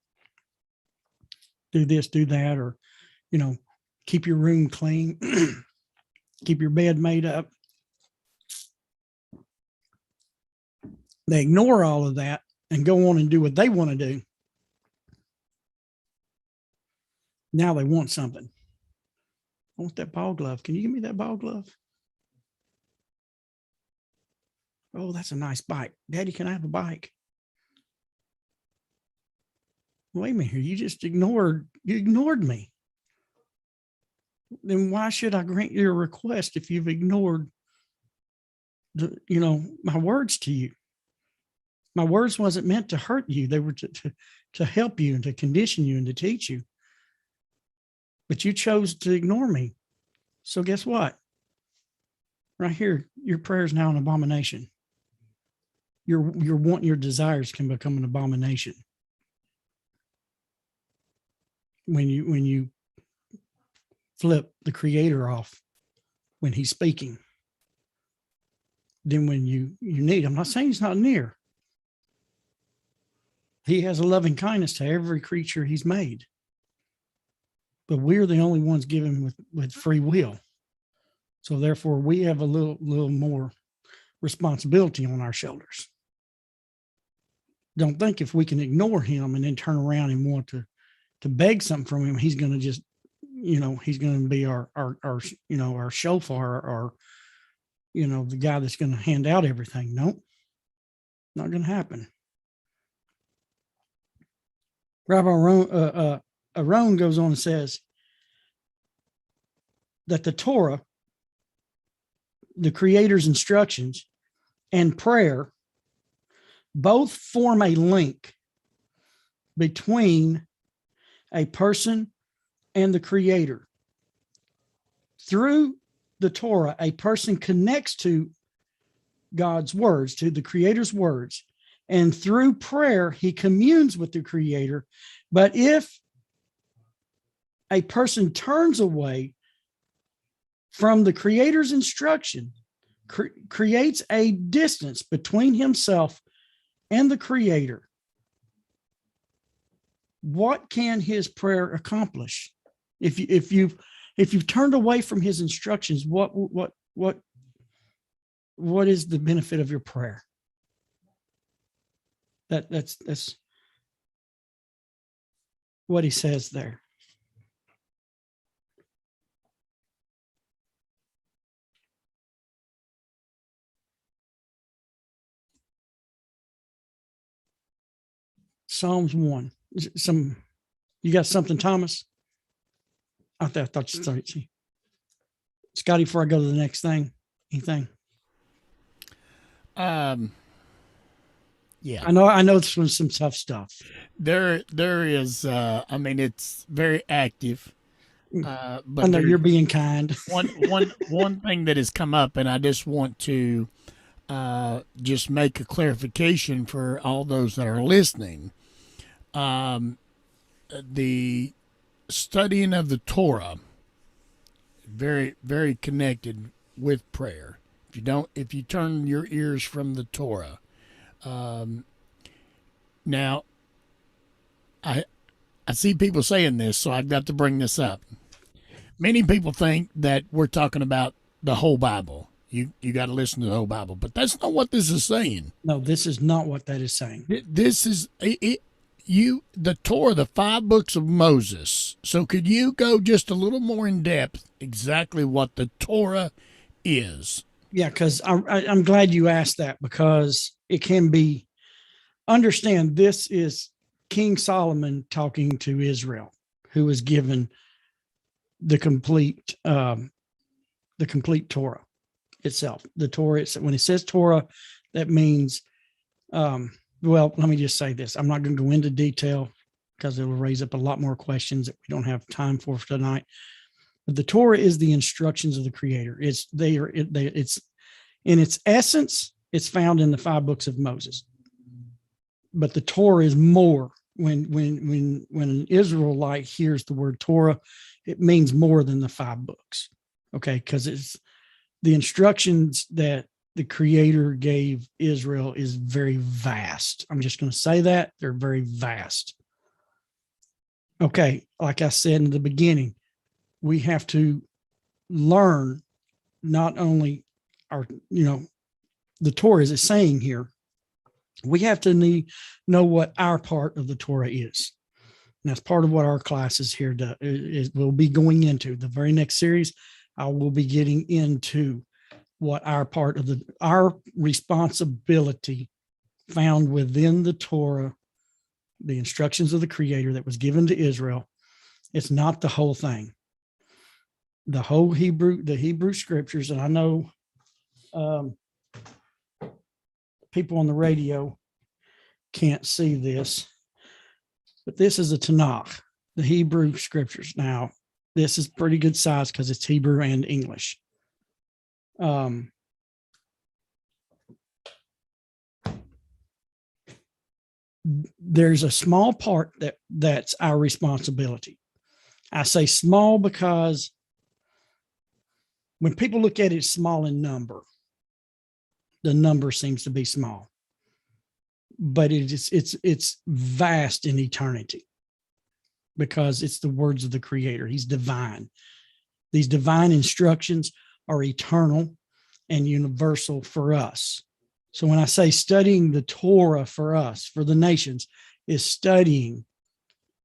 this, do that, or, keep your room clean, keep your bed made up. They ignore all of that and go on and do what they want to do. Now they want something. I want that ball glove. Can you give me that ball glove? Oh, that's a nice bike. Daddy, can I have a bike? Wait a minute here. You ignored me. Then why should I grant your request if you've ignored my words to you? My words wasn't meant to hurt you. They were to help you and to condition you and to teach you. But you chose to ignore me. So guess what? Right here, your prayer is now an abomination. Your desires can become an abomination. When you flip the Creator off when he's speaking, then when you need, I'm not saying he's not near. He has a loving kindness to every creature he's made. But we're the only ones given with free will. So therefore we have a little more responsibility on our shoulders. Don't think if we can ignore him and then turn around and want to beg something from him, he's going to just, he's going to be our shofar, or, the guy that's going to hand out everything. Nope, not going to happen. Rabbi Aaron goes on and says that the Torah, the Creator's instructions, and prayer both form a link between a person and the Creator. Through the Torah, a person connects to God's words, to the Creator's words, and through prayer, he communes with the Creator. But if a person turns away from the Creator's instruction, creates a distance between himself and the Creator, what can his prayer accomplish? If you've turned away from his instructions, what is the benefit of your prayer? That's what he says there. Psalms 1. You got something, Thomas? I thought you started. Scotty, before I go to the next thing, anything? Yeah. I know this was some tough stuff. There is. I mean, it's very active. I But know there you're being kind. one thing that has come up, and I just want to just make a clarification for all those that are listening. The studying of the Torah, very very connected with prayer. If you turn your ears from the Torah, now I see people saying this, so I've got to bring this up. Many people think that we're talking about the whole Bible. You got to listen to the whole Bible, but that's not what this is saying. No, this is not what that is saying. This is the Torah, the 5 books of Moses. So could you go just a little more in depth exactly what the Torah is? Yeah, because I'm glad you asked that, because it can be, understand this is King Solomon talking to Israel, who was given the complete Torah itself. The Torah, when it says Torah, that means, well, let me just say this. I'm not going to go into detail because it will raise up a lot more questions that we don't have time for tonight. But the Torah is the instructions of the Creator. It's in its essence, it's found in the 5 books of Moses. But the Torah is more. When an Israelite hears the word Torah, it means more than the 5 books. Okay, because it's the instructions that the Creator gave Israel is very vast. I'm just going to say that they're very vast. Okay, like I said in the beginning, we have to learn not only the Torah is saying here, we have to know what our part of the Torah is. And that's part of what our class is here we'll be going into. The very next series, I will be getting into what our part of our responsibility found within the Torah, the instructions of the Creator that was given to Israel. It's not the whole thing. The Hebrew scriptures, and I know people on the radio can't see this, but this is a Tanakh, the Hebrew scriptures. Now, this is pretty good size because it's Hebrew and English. There's a small part that's our responsibility. I say small because when people look at it small in number, the number seems to be small, but it's vast in eternity because it's the words of the Creator. He's divine. These divine instructions are eternal and universal for us. So when I say studying the Torah for us, for the nations, is studying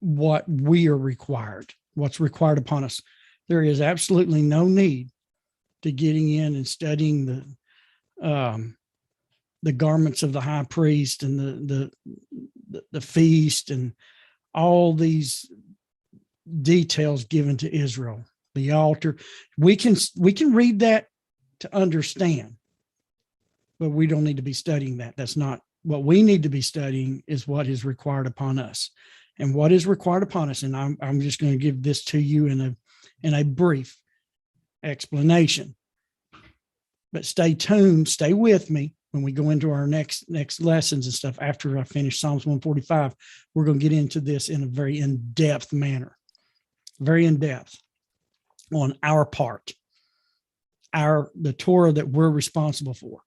what we are required, what's required upon us. There is absolutely no need to getting in and studying the garments of the high priest and the feast and all these details given to Israel, the altar. We can read that to understand, but we don't need to be studying that. That's not what we need to be studying. Is what is required upon us, and what is required upon us. And I'm just going to give this to you in a brief explanation. But stay tuned, stay with me when we go into our next lessons and stuff. After I finish Psalms 145, we're going to get into this in a very in-depth manner, very in-depth on our part, the Torah that we're responsible for.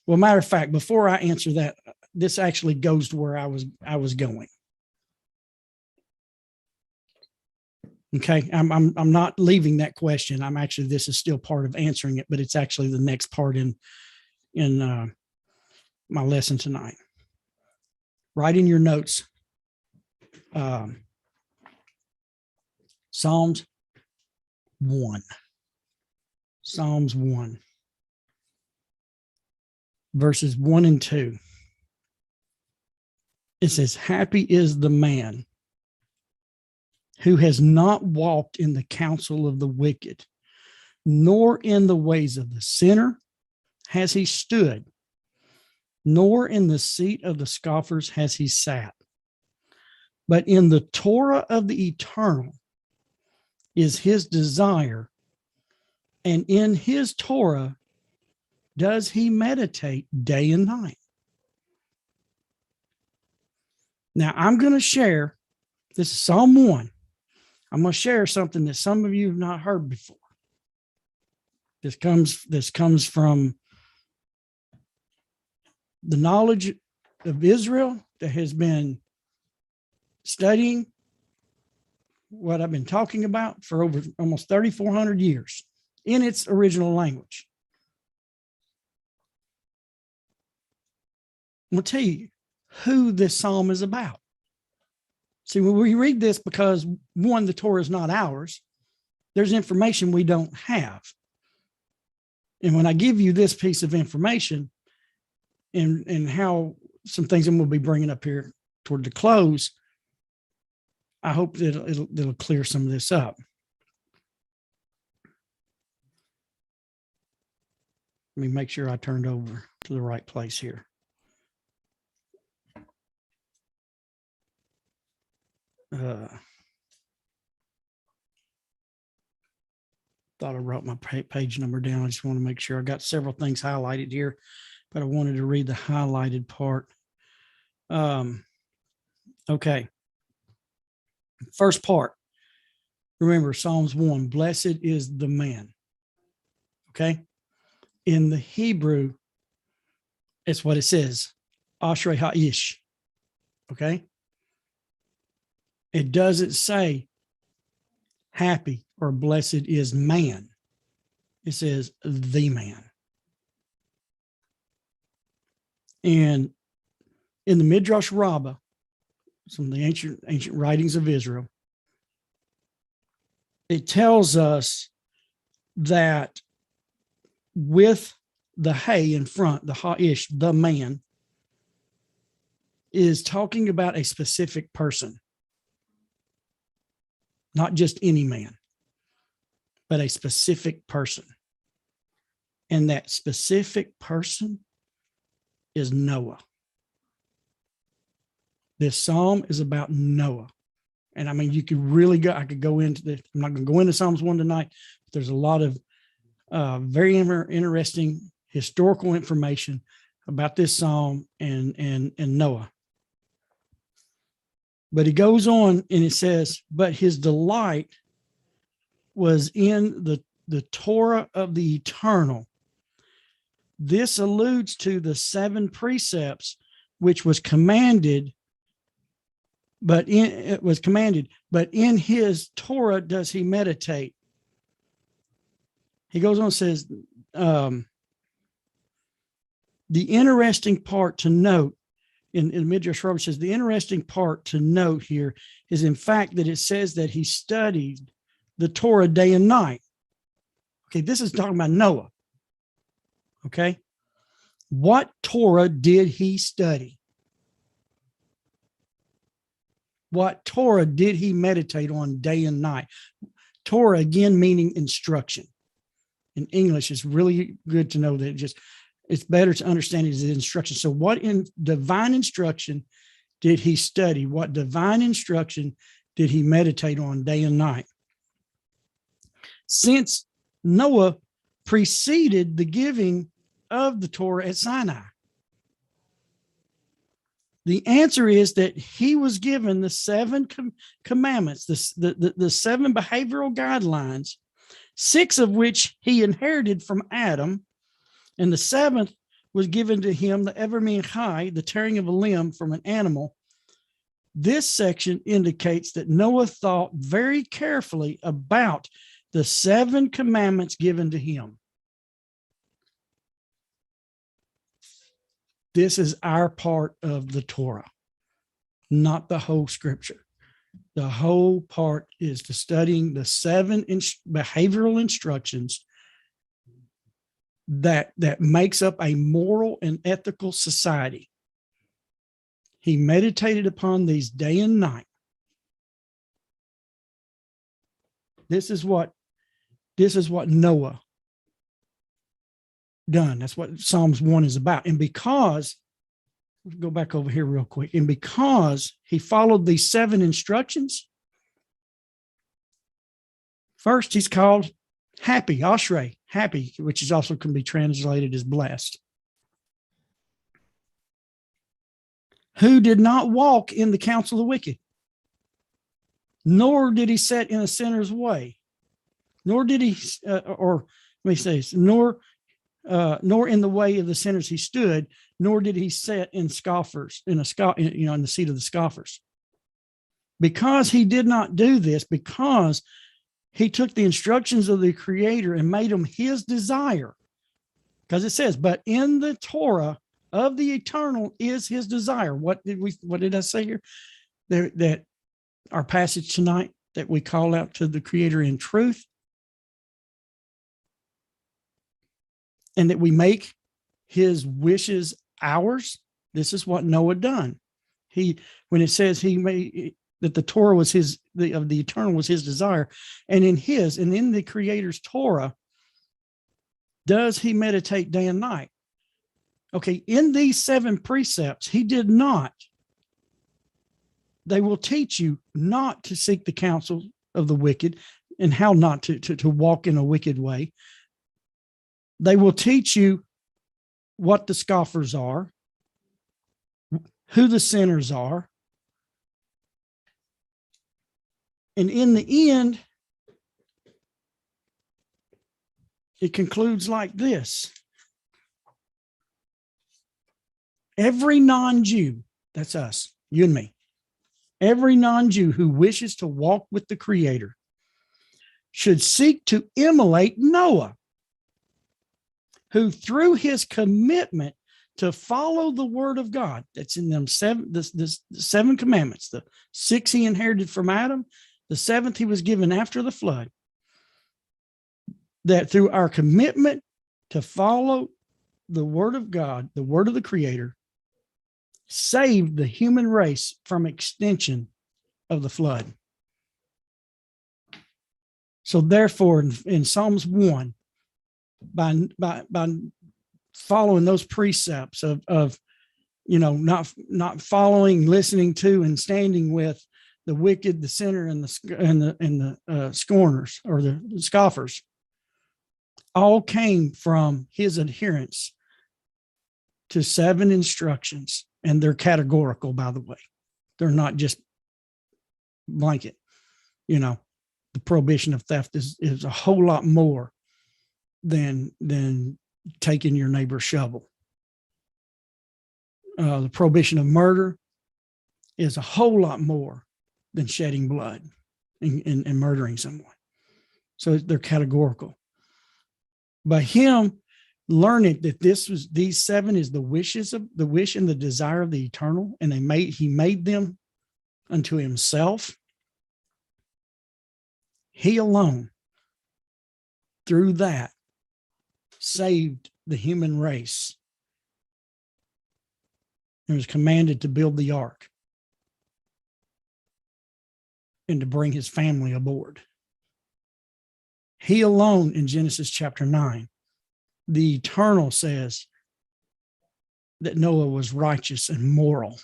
Well, matter of fact, before I answer that, this actually goes to where I was going. Okay, I'm not leaving that question. This is still part of answering it, but it's actually the next part in my lesson tonight. Write in your notes, Psalms 1. Psalms 1, verses 1 and 2. It says, "Happy is the man who has not walked in the counsel of the wicked, nor in the ways of the sinner has he stood, nor in the seat of the scoffers has he sat. But in the Torah of the eternal is his desire, and in his Torah does he meditate day and night. Now, I'm going to share, this is Psalm 1. I'm going to share something that some of you have not heard before. This comes from the knowledge of Israel that has been studying what I've been talking about for over almost 3,400 years in its original language. I'm going to tell you who this psalm is about. See, when we read this, because one, the Torah is not ours, there's information we don't have. And when I give you this piece of information and how some things I'm going to be bringing up here toward the close, I hope that it'll clear some of this up. Let me make sure I turned over to the right place here. Thought I wrote my page number down. I just want to make sure I got several things highlighted here, but I wanted to read the highlighted part. Okay. First part. Remember Psalms 1, blessed is the man. Okay. In the Hebrew, it's what it says. Ashrei ha'ish. Okay. It doesn't say happy or blessed is man. It says the man. And in the Midrash Rabbah, some of the ancient writings of Israel, it tells us that with the hay in front, the ha'ish, the man, is talking about a specific person. Not just any man, but a specific person. And that specific person is Noah. This psalm is about Noah. And I mean, you could really go, I could go into this. I'm not going to go into Psalms 1 tonight, but there's a lot of very interesting historical information about this psalm and Noah. But he goes on and it says, but his delight was in the Torah of the eternal. This alludes to the 7 precepts, which was commanded, but in his Torah does he meditate. He goes on and says, the interesting part to note in Midrash Rabbah says, the interesting part to note here is in fact that it says that he studied the Torah day and night. Okay, this is talking about Noah. Okay, what Torah did he study? What Torah did he meditate on day and night? Torah, again, meaning instruction. In English, it's really good to know that it's better to understand it as instruction. So what in divine instruction did he study? What divine instruction did he meditate on day and night? Since Noah preceded the giving of the Torah at Sinai, the answer is that he was given the 7 commandments, the 7 behavioral guidelines, 6 of which he inherited from Adam, and the 7th was given to him, the ever min chai, the tearing of a limb from an animal. This section indicates that Noah thought very carefully about the 7 commandments given to him. This is our part of the Torah, not the whole scripture. The whole part is to studying the 7 behavioral instructions that makes up a moral and ethical society. He meditated upon these day and night. This is what Noah done. That's what Psalms 1 is about. And because go back over here real quick. And because he followed these 7 instructions, first he's called happy, Ashrei, happy, which is also can be translated as blessed. Who did not walk in the counsel of the wicked, nor did he sit in a sinner's way, nor did he, or let me say this, nor in the way of the sinners he stood, nor did he sit in scoffers, in the seat of the scoffers. Because he did not do this, because he took the instructions of the Creator and made them his desire. Because it says, but in the Torah of the eternal is his desire. What did I say here? That our passage tonight, that we call out to the Creator in truth, and that we make his wishes ours. This is what Noah done. When it says he made that the Torah was of the eternal was his desire, and in the Creator's Torah, does he meditate day and night? Okay, in these 7 precepts, he did not. They will teach you not to seek the counsel of the wicked and how not to walk in a wicked way. They will teach you what the scoffers are, who the sinners are. And in the end, it concludes like this. Every non-Jew, that's us, you and me, every non-Jew who wishes to walk with the Creator should seek to emulate Noah, who through his commitment to follow the word of God, that's in them 7 commandments, the 6 he inherited from Adam, the 7th he was given after the flood, that through our commitment to follow the word of God, the word of the Creator, saved the human race from extinction of the flood. So therefore, in Psalms 1, by following those precepts of not following, listening to, and standing with the wicked, the sinner, and the scorners or the scoffers, all came from his adherence to 7 instructions, and they're categorical, by the way. They're not just blanket. The prohibition of theft is a whole lot more than taking your neighbor's shovel. The prohibition of murder is a whole lot more than shedding blood and murdering someone. So they're categorical. By him learning that these 7 is the wish and the desire of the eternal, and he made them unto himself. He alone, through that, saved the human race and was commanded to build the ark and to bring his family aboard. He alone, in Genesis chapter 9, the eternal says that Noah was righteous and moral,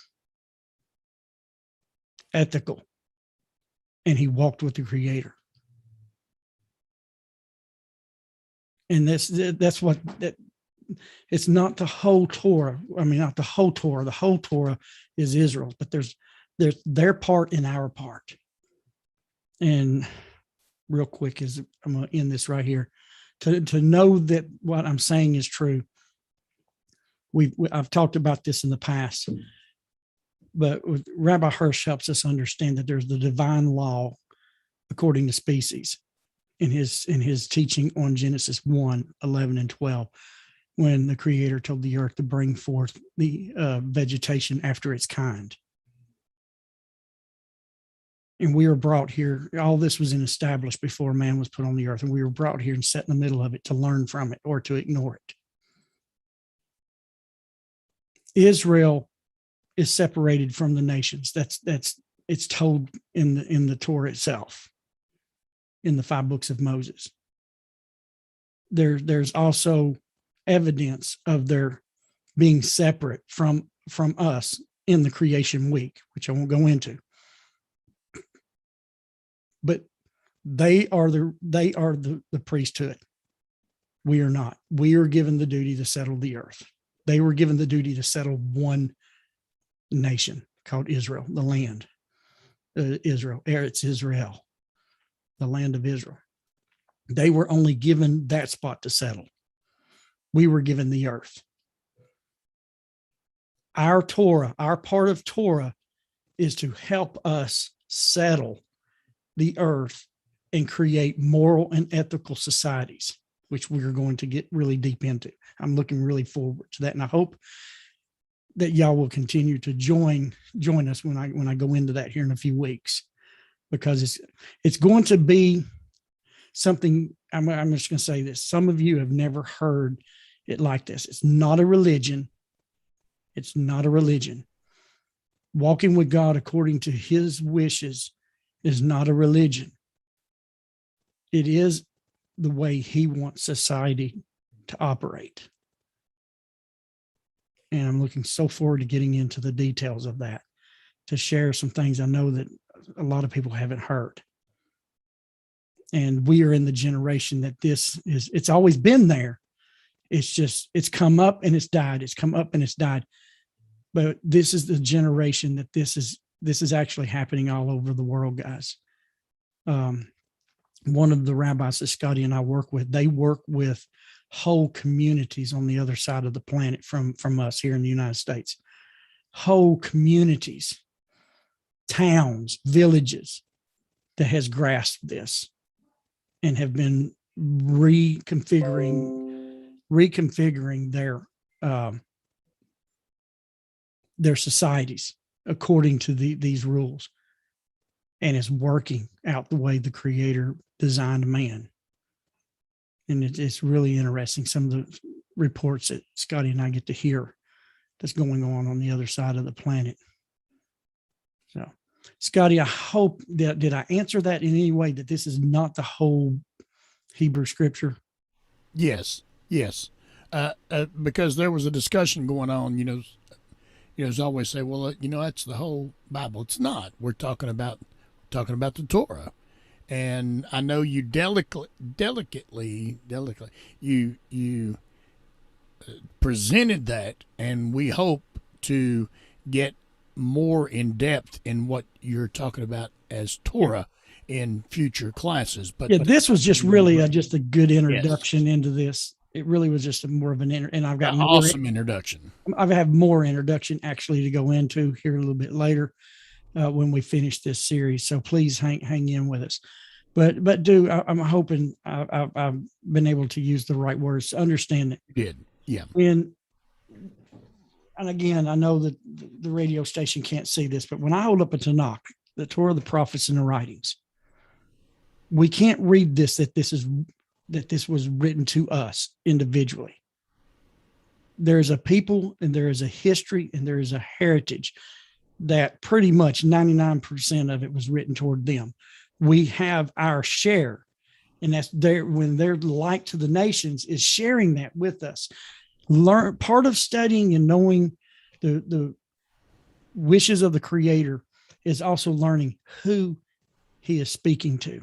ethical, and he walked with the Creator. And that's what it's not the whole Torah. I mean, not the whole Torah. The whole Torah is Israel, but there's their part and our part. And real quick, I'm going to end this right here. To know that what I'm saying is true. I've talked about this in the past, but Rabbi Hirsch helps us understand that there's the divine law according to species in his teaching on Genesis 1, 11, and 12, when the Creator told the earth to bring forth the vegetation after its kind. And we were brought here. All this was established before man was put on the earth, and we were brought here and set in the middle of it to learn from it or to ignore it. Israel is separated from the nations. It's told in the Torah itself, in the 5 books of Moses. There's also evidence of their being separate from from us in the creation week, which I won't go into. But they are the priesthood. We are not. We are given the duty to settle the earth. They were given the duty to settle one nation called Israel, the land. Israel, Eretz Israel, the land of Israel. They were only given that spot to settle. We were given the earth. Our Torah, our part of Torah, is to help us settle the earth and create moral and ethical societies, which we're going to get really deep into. I'm looking really forward to that, and I hope that y'all will continue to join us when I go into that here in a few weeks, because it's going to be something. I'm just going to say this: some of you have never heard it like this. It's not a religion. It's not a religion. Walking with God according to His wishes is not a religion. It is the way He wants society to operate. And I'm looking so forward to getting into the details of that, to share some things I know that a lot of people haven't heard. And we are in the generation that it's always been there. It's come up and it's died. It's come up and it's died. But this is the generation that this is actually happening all over the world, guys. One of the rabbis that Scotty and I work with, they work with whole communities on the other side of the planet from us here in the United States. Whole communities, towns, villages that has grasped this and have been reconfiguring their societies according to these rules, and is working out the way the Creator designed man. And it's really interesting, some of the reports that Scotty and I get to hear that's going on the other side of the planet. So, Scotty, I hope that, did I answer that in any way, that this is not the whole Hebrew scripture? Yes. Because there was a discussion going on, as always say, well, that's the whole Bible. It's not. We're talking about the Torah. And I know you delicately, you presented that, and we hope to get more in depth in what you're talking about as Torah in future classes. But this was just really just a good introduction into this. It really was just more of an and I've got an awesome introduction. I have more introduction actually to go into here a little bit later when we finish this series. So please hang in with us. But I'm hoping I've been able to use the right words to understand it. You did, yeah. And again, I know that the radio station can't see this, but when I hold up a Tanakh, the Torah, the prophets, and the writings, we can't read this that this was written to us individually. There is a people, and there is a history, and there is a heritage that pretty much 99% of it was written toward them. We have our share, and that's there when they're like to the nations, is sharing that with us. Learn part of studying and knowing the wishes of the Creator is also learning who He is speaking to.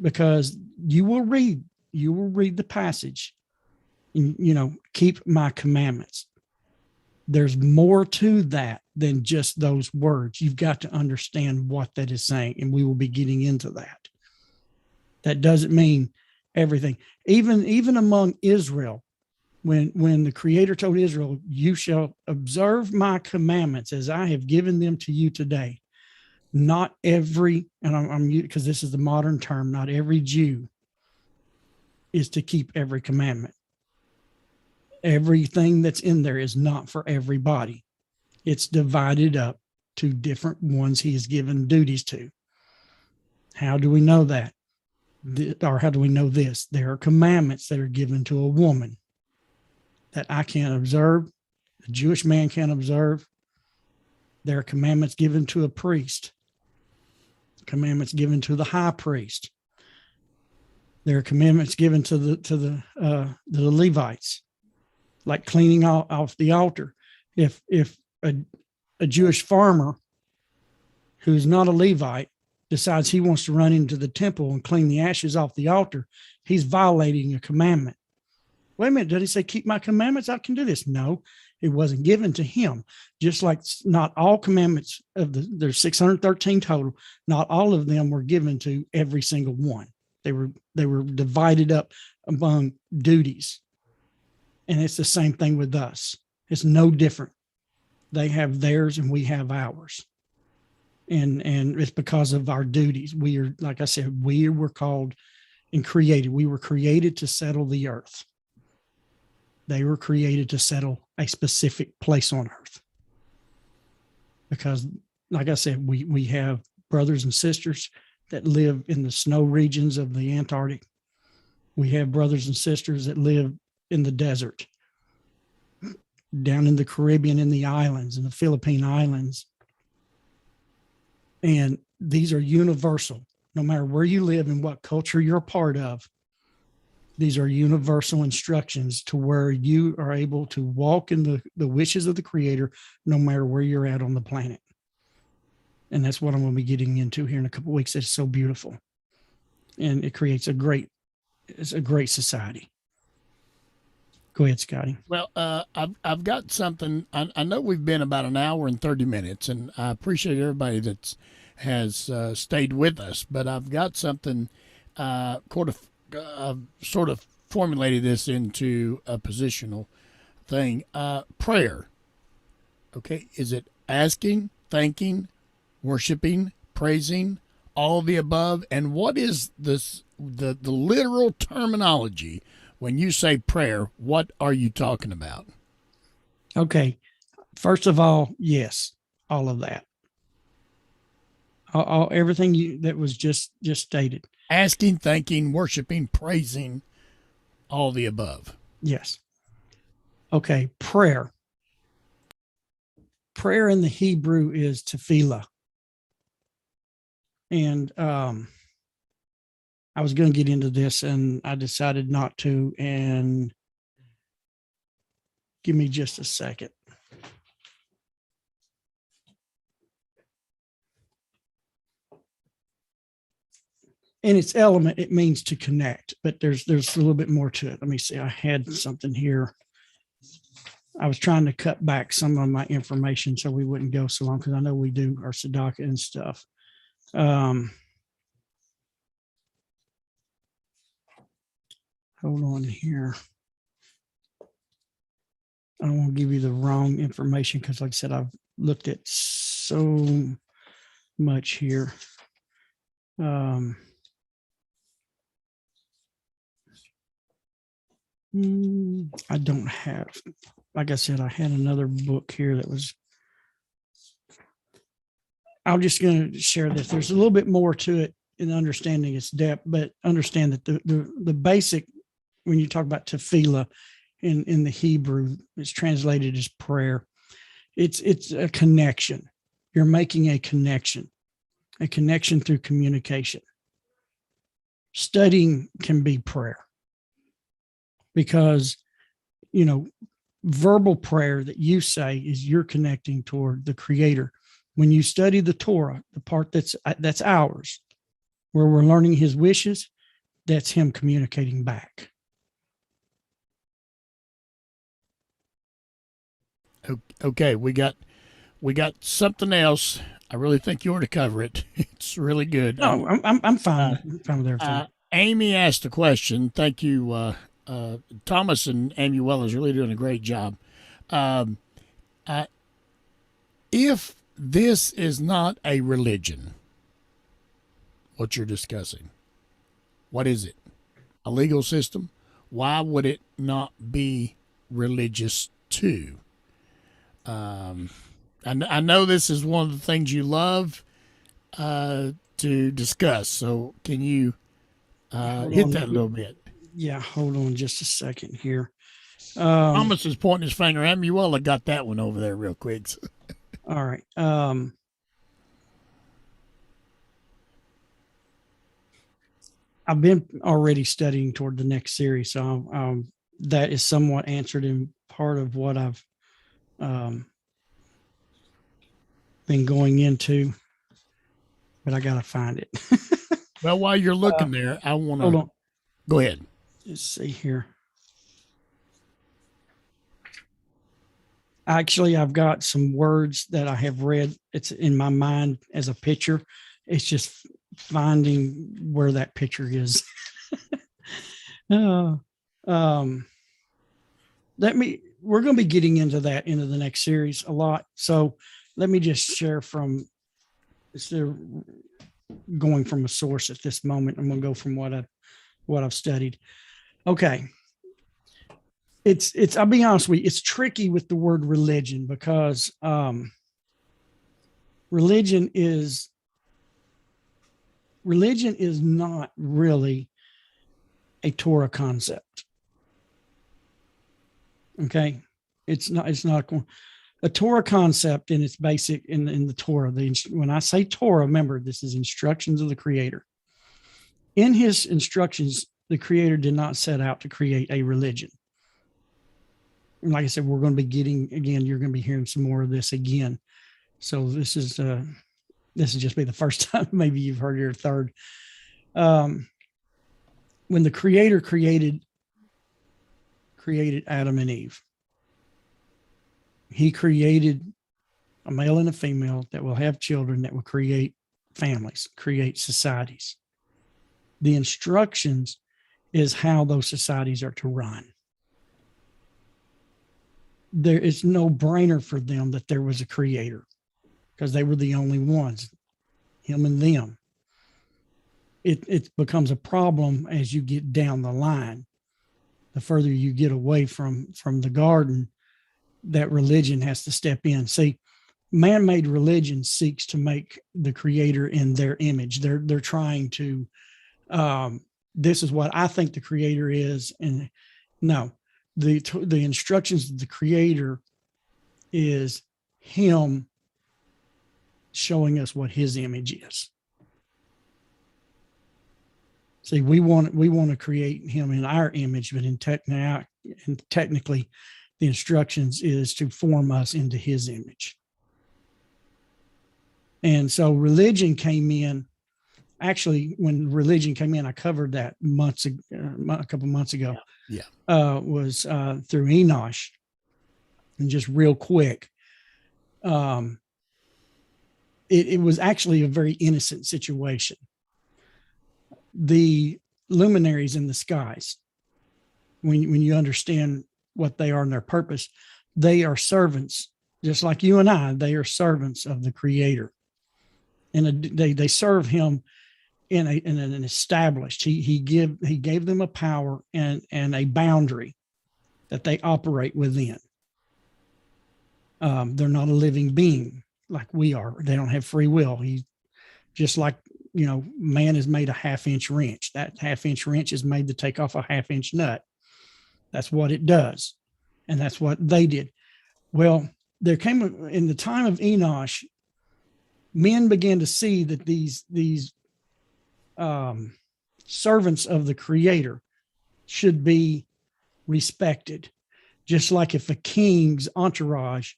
Because you will read the passage, and, keep my commandments. There's more to that than just those words. You've got to understand what that is saying, and we will be getting into that. That doesn't mean everything. Even among Israel, when the Creator told Israel, you shall observe my commandments as I have given them to you today. Not every, and I'm because this is the modern term, not every Jew is to keep every commandment. Everything that's in there is not for everybody. It's divided up to different ones He has given duties to. How do we know that? Or how do we know this? There are commandments that are given to a woman that I can't observe, the Jewish man can't observe. There are commandments given to a priest, commandments given to the high priest. There are commandments given to the Levites, like cleaning off the altar. If a Jewish farmer who's not a Levite decides he wants to run into the temple and clean the ashes off the altar, he's violating a commandment. Wait a minute, did he say, keep my commandments? I can do this. No, it wasn't given to him. Just like not all commandments there's 613 total, not all of them were given to every single one. They were divided up among duties. And it's the same thing with us. It's no different. They have theirs and we have ours. And it's because of our duties. We are, like I said, we were called and created. We were created to settle the earth. They were created to settle a specific place on earth. Because, like I said, we have brothers and sisters that live in the snow regions of the Antarctic. We have brothers and sisters that live in the desert, down in the Caribbean, in the islands, in the Philippine Islands. And these are universal, no matter where you live and what culture you're a part of. These are universal instructions to where you are able to walk in the wishes of the Creator, no matter where you're at on the planet. And that's what I'm going to be getting into here in a couple of weeks. It's so beautiful. And it creates it's a great society. Go ahead, Scotty. Well, I've got something. I know we've been about an hour and 30 minutes, and I appreciate everybody that has stayed with us. But I've got something. Sort of formulated this into a positional thing. Prayer. Okay, is it asking, thanking, worshiping, praising, all of the above? And what is this? The literal terminology. When you say prayer, what are you talking about? Okay. First of all, yes, all of that. Everything that was just stated. Asking, thanking, worshiping, praising, all the above. Yes. Okay. Prayer. Prayer in the Hebrew is tefillah. And I was going to get into this and I decided not to. And give me just a second. In its element, it means to connect, but there's a little bit more to it. Let me see. I had something here. I was trying to cut back some of my information so we wouldn't go so long, because I know we do our tzedakah and stuff. Hold on here. I don't want to give you the wrong information because, like I said, I've looked at so much here. I don't have, like I said, I had another book here that was, I'm just going to share this. There's a little bit more to it in understanding its depth, but understand that the basic, when you talk about tefillah in the Hebrew, it's translated as prayer. It's a connection. You're making a connection through communication. Studying can be prayer. Because, verbal prayer that you say is you're connecting toward the Creator. When you study the Torah, the part that's ours, where we're learning His wishes, that's Him communicating back. Okay, we got something else. I really think you ought to cover it. It's really good. No, I'm fine. I'm fine with everything. Amy asked a question. Thank you. Thomas and Amuel is really doing a great job. If this is not a religion, what you're discussing, what is it? A legal system? Why would it not be religious too? I know this is one of the things you love to discuss. So can you hit that a little bit? Yeah, hold on just a second here. Thomas is pointing his finger at me. You all have got that one over there real quick. All right. I've been already studying toward the next series, so that is somewhat answered in part of what I've been going into, but I got to find it. Well, while you're looking there, I want Hold to on. go ahead. Let's see here. Actually, I've got some words that I have read. It's in my mind as a picture. It's just finding where that picture is. uh, we're going to be getting into that into the next series a lot. So let me just share from going from a source at this moment. I'm going to go from what I've studied. Okay. I'll be honest with you, it's tricky with the word religion because religion is not really a Torah concept. Okay. It's not a Torah concept in its basic in the Torah. When I say Torah, remember, this is instructions of the Creator. In his instructions, the Creator did not set out to create a religion. And like I said, we're going to be you're going to be hearing some more of this again. So this is just be the first time maybe you've heard your third. When the Creator created Adam and Eve, he created a male and a female that will have children, that will create families, create societies. The instructions is how those societies are to run. There is no brainer for them that there was a creator, because they were the only ones, him and them. It becomes a problem as you get down the line. The further you get away from the garden, that religion has to step in. See, man-made religion seeks to make the creator in their image. They're trying to, this is what I think the creator is. And no, the instructions of the creator is him showing us what his image is. See, we want to create him in our image, but technically the instructions is to form us into his image. And so religion came in. Actually, when religion came in, I covered that a couple months ago. Yeah. Was through Enosh. And just real quick, it was actually a very innocent situation. The luminaries in the skies, when you understand what they are and their purpose, they are servants, just like you and I. They are servants of the Creator, and they serve him in an established. He gave them a power and a boundary that they operate within. They're not a living being like we are. They don't have free will. He just like, man is made a 1/2-inch wrench. That 1/2-inch wrench is made to take off a 1/2-inch nut. That's what it does. And that's what they did. Well, there came in the time of Enosh, men began to see that these servants of the Creator should be respected. Just like if a king's entourage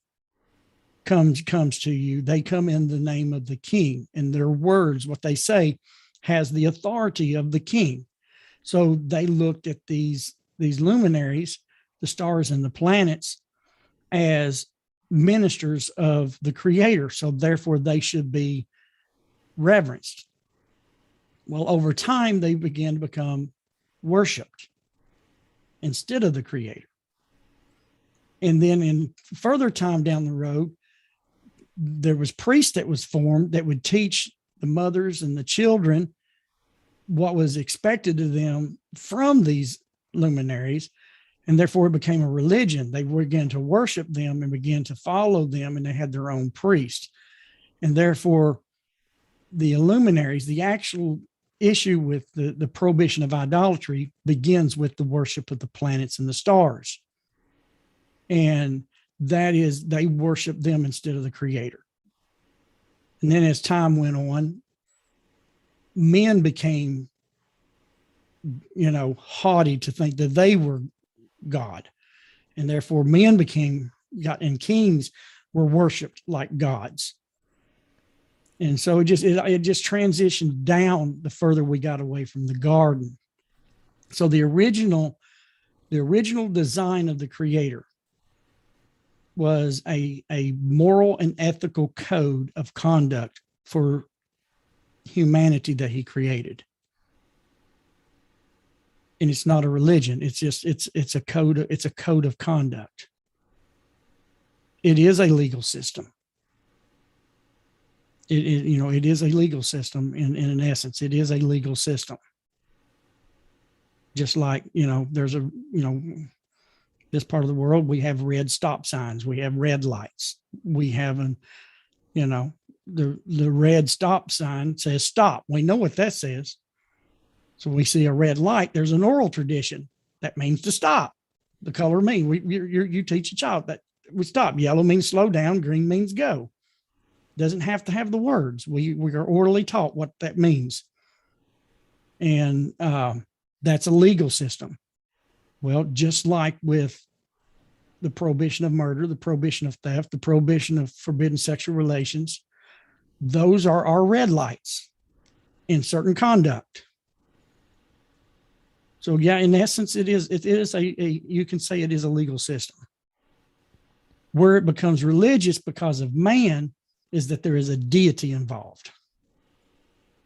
comes to you, they come in the name of the king, and their words, what they say, has the authority of the king. So they looked at these luminaries, the stars and the planets, as ministers of the Creator. So therefore they should be reverenced. Well, over time, they began to become worshiped instead of the Creator. And then in further time down the road, there was priests that was formed that would teach the mothers and the children what was expected of them from these luminaries. And therefore it became a religion. They began to worship them and began to follow them, and they had their own priest. And therefore the luminaries, the actual issue with the prohibition of idolatry begins with the worship of the planets and the stars. And that is, they worship them instead of the Creator. And then as time went on, men became, haughty to think that they were God. And therefore men became and kings were worshipped like gods. And so it just transitioned down the further we got away from the garden. So the original design of the Creator was a moral and ethical code of conduct for humanity that he created. And it's not a religion. It's just, it's a code of conduct. It is a legal system. It is a legal system in essence. It is a legal system. Just like, there's this part of the world, we have red stop signs. We have red lights. We have the red stop sign says stop. We know what that says. So we see a red light. There's an oral tradition that means to stop. The color mean you teach a child that we stop. Yellow means slow down. Green means go. Doesn't have to have the words. We are orally taught what that means. And that's a legal system. Well, just like with the prohibition of murder, the prohibition of theft, the prohibition of forbidden sexual relations, those are our red lights in certain conduct. So yeah, in essence, it is you can say it is a legal system. Where it becomes religious because of man is that there is a deity involved.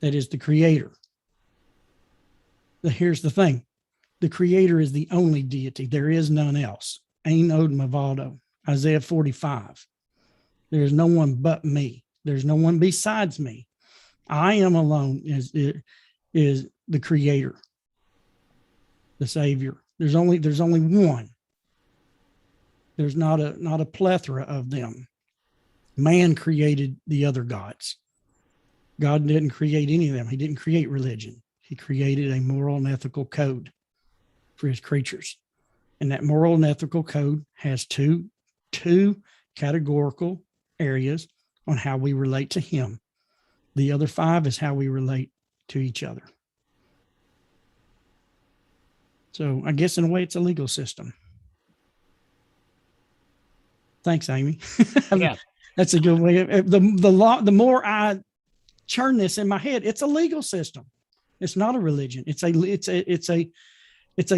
That is the Creator. But here's the thing. The Creator is the only deity. There is none else. Ein od mavado. Isaiah 45. There is no one but me. There's no one besides me. I am alone is the Creator, the Savior. There's only one. There's not a plethora of them. Man created the other gods. God didn't create any of them. He didn't create religion. He created a moral and ethical code for his creatures. And that moral and ethical code has two categorical areas on how we relate to him. The other 5 is how we relate to each other. So I guess in a way it's a legal system. Thanks, Amy. Yeah. That's a good way. The more I churn this in my head, it's a legal system. It's not a religion. It's a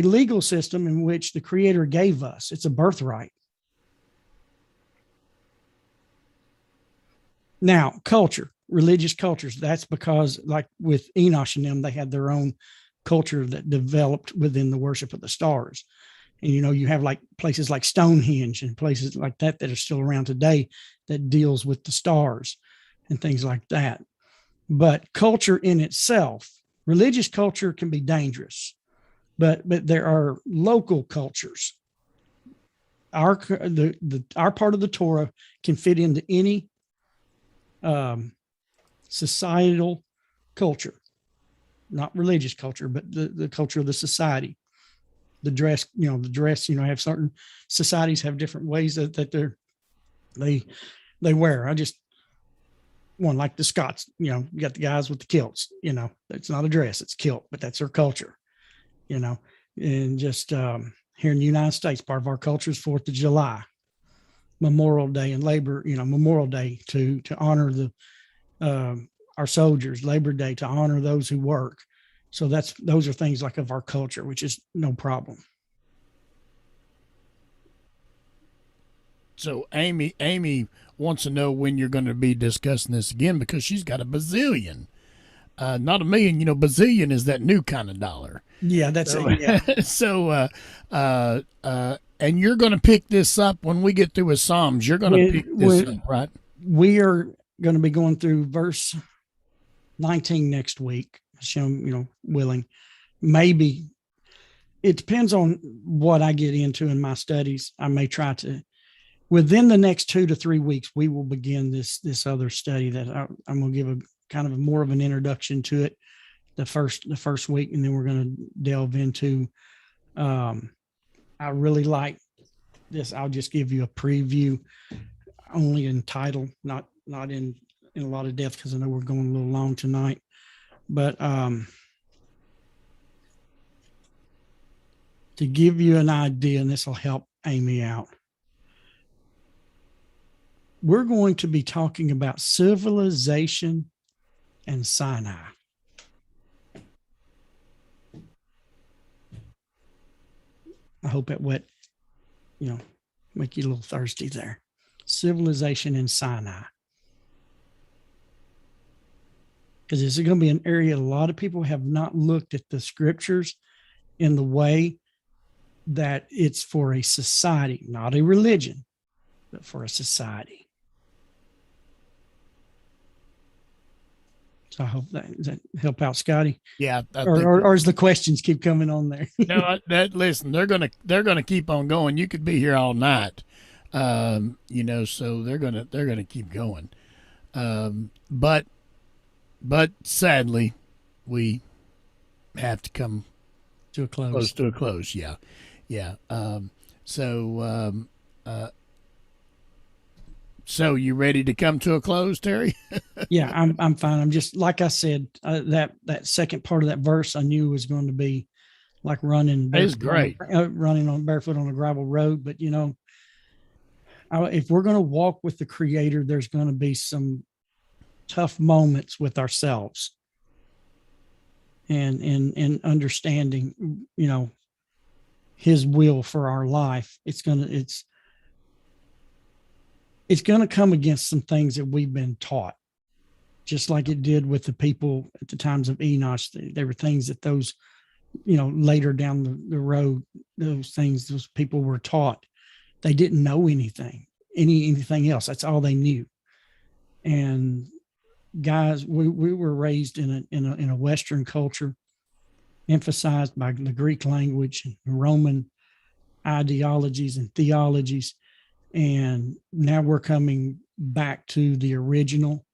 legal system in which the Creator gave us. It's a birthright. Now, culture, religious cultures, that's because like with Enosh and them, they had their own culture that developed within the worship of the stars. And, you have like places like Stonehenge and places like that are still around today that deals with the stars and things like that. But culture in itself, religious culture can be dangerous, but there are local cultures. Our part of the Torah can fit into any societal culture, not religious culture, but the culture of the society. The dress, have certain societies have different ways that they wear. I just one like the Scots, you got the guys with the kilts, it's not a dress, it's kilt, but that's their culture, and just here in the United States, part of our culture is 4th of July, Memorial Day and Labor, Memorial Day to honor our soldiers, Labor Day to honor those who work. So those are things like of our culture, which is no problem. So Amy wants to know when you're going to be discussing this again because she's got a bazillion, not a million. Bazillion is that new kind of dollar. Yeah, that's so, it. Yeah. So, and you're going to pick this up when we get through with Psalms. You're going to pick this up, right? We are going to be going through verse 19 next week. Willing. Maybe it depends on what I get into in my studies. I may try to, within the next 2 to 3 weeks, we will begin this other study that I'm going to give a kind of more of an introduction to it the first week. And then we're going to delve into, I really like this. I'll just give you a preview only in title, not in a lot of depth, because I know we're going a little long tonight. But to give you an idea, and this will help Amy out, we're going to be talking about civilization and Sinai. I hope it wet, make you a little thirsty there. Civilization and Sinai. Because this is going to be an area a lot of people have not looked at the scriptures in the way that it's for a society, not a religion, but for a society. So I hope that help out, Scotty. Yeah. Or as the questions keep coming on there. No, listen, they're gonna keep on going. You could be here all night, so they're gonna keep going. But sadly, we have to come to a close. Close to a close. Yeah. So you ready to come to a close, Terry? Yeah, I'm fine. I'm just, like I said, that second part of that verse I knew was going to be like running. It's great. Running barefoot on a gravel road. But if we're going to walk with the Creator, there's going to be some tough moments with ourselves, and understanding, His will for our life. It's going to come against some things that we've been taught, just like it did with the people at the times of Enoch. There were things that those, later down the road, those people were taught. They didn't know anything else. That's all they knew. And guys, we were raised in a Western culture, emphasized by the Greek language and Roman ideologies and theologies. And now we're coming back to the original,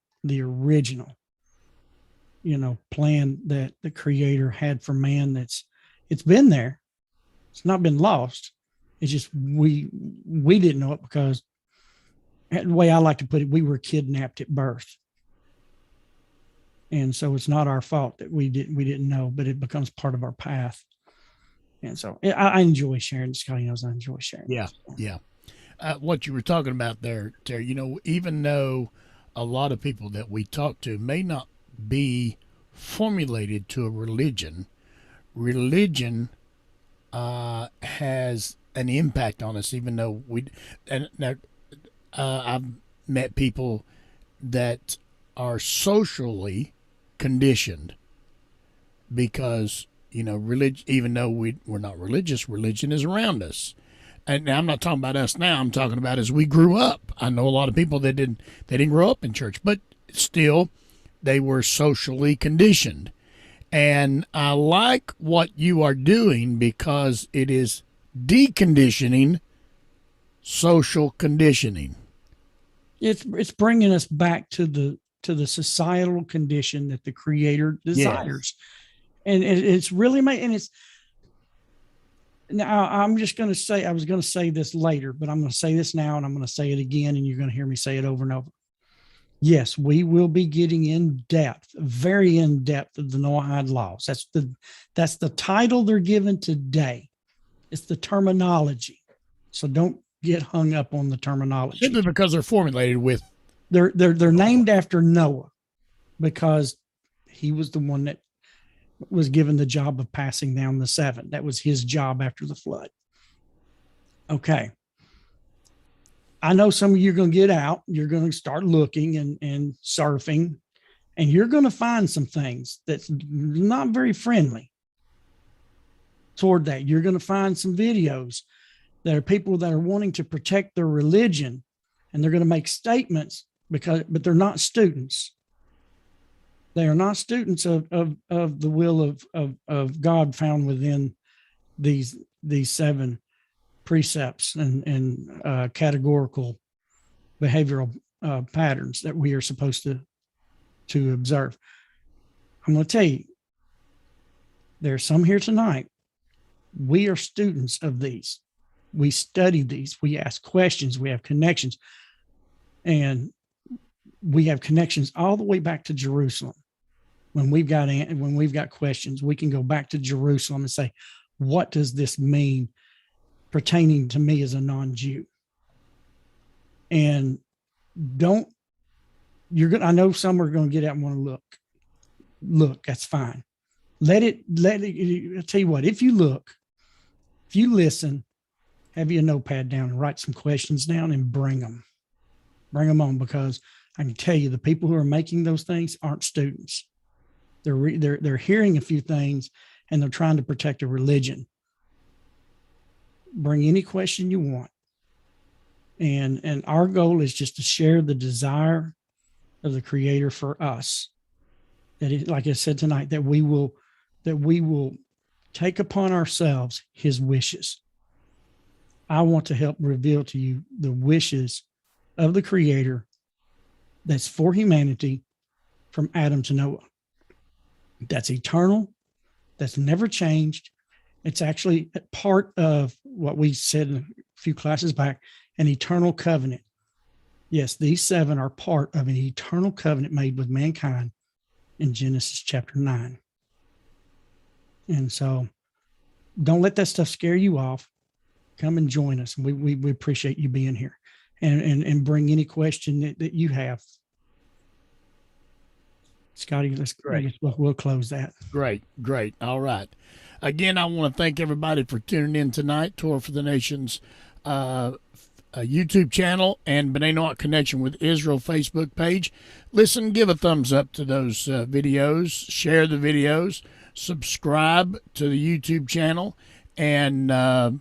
plan that the Creator had for man. It's been there. It's not been lost. It's just we didn't know it, because the way I like to put it, we were kidnapped at birth. And so it's not our fault that we didn't know, but it becomes part of our path. And so I enjoy sharing. Scotty knows I enjoy sharing. Yeah. What you were talking about there, Terry, even though a lot of people that we talk to may not be formulated to a religion has an impact on us, even though I've met people that are socially conditioned because, religion, even though we're not religious, religion is around us. And now I'm not talking about us now. I'm talking about as we grew up. I know a lot of people that didn't grow up in church, but still they were socially conditioned. And I like what you are doing because it is deconditioning social conditioning. It's bringing us back to the societal condition that the Creator desires. Yes. And it's really now, I'm just going to say, I was going to say this later, but I'm going to say this now, and I'm going to say it again, and you're going to hear me say it over and over. Yes, we will be getting very in depth of the Noahide laws. That's the title they're given today. It's the terminology. So don't get hung up on the terminology. Simply because they're formulated with. They're named after Noah, because he was the one that was given the job of passing down the seven. That was his job after the flood. Okay. I know some of you are going to get out. You're going to start looking and surfing, and you're going to find some things that's not very friendly toward that. You're going to find some videos that are people that are wanting to protect their religion, and they're going to make statements but they're not students. They are not students of the will of God found within these seven precepts and categorical behavioral patterns that we are supposed to observe. I'm going to tell you, there's some here tonight. We are students of these. We study these. We ask questions. We have connections, and we have connections all the way back to Jerusalem. When we've got questions, we can go back to Jerusalem and say, what does this mean pertaining to me as a non-Jew? And don't, you're going to, I know some are going to get out and want to look, that's fine. Let it, I'll tell you what, if you listen, have your notepad down and write some questions down and bring them on, because I can tell you the people who are making those things aren't students. They're hearing a few things and they're trying to protect a religion. Bring any question you want. And our goal is just to share the desire of the Creator for us. That it, like I said tonight, that we will take upon ourselves his wishes. I want to help reveal to you the wishes of the Creator that's for humanity from Adam to Noah. That's eternal. That's never changed. It's actually part of what we said a few classes back, an eternal covenant. Yes, these 7 are part of an eternal covenant made with mankind in Genesis chapter 9. And so don't let that stuff scare you off. Come and join us. We appreciate you being here, and bring any question that you have. Scotty, we'll close that. Great. All right. Again, I want to thank everybody for tuning in tonight. Torah for the Nations YouTube channel and B'nai Noach Connection with Israel Facebook page. Listen, give a thumbs up to those videos. Share the videos. Subscribe to the YouTube channel, and that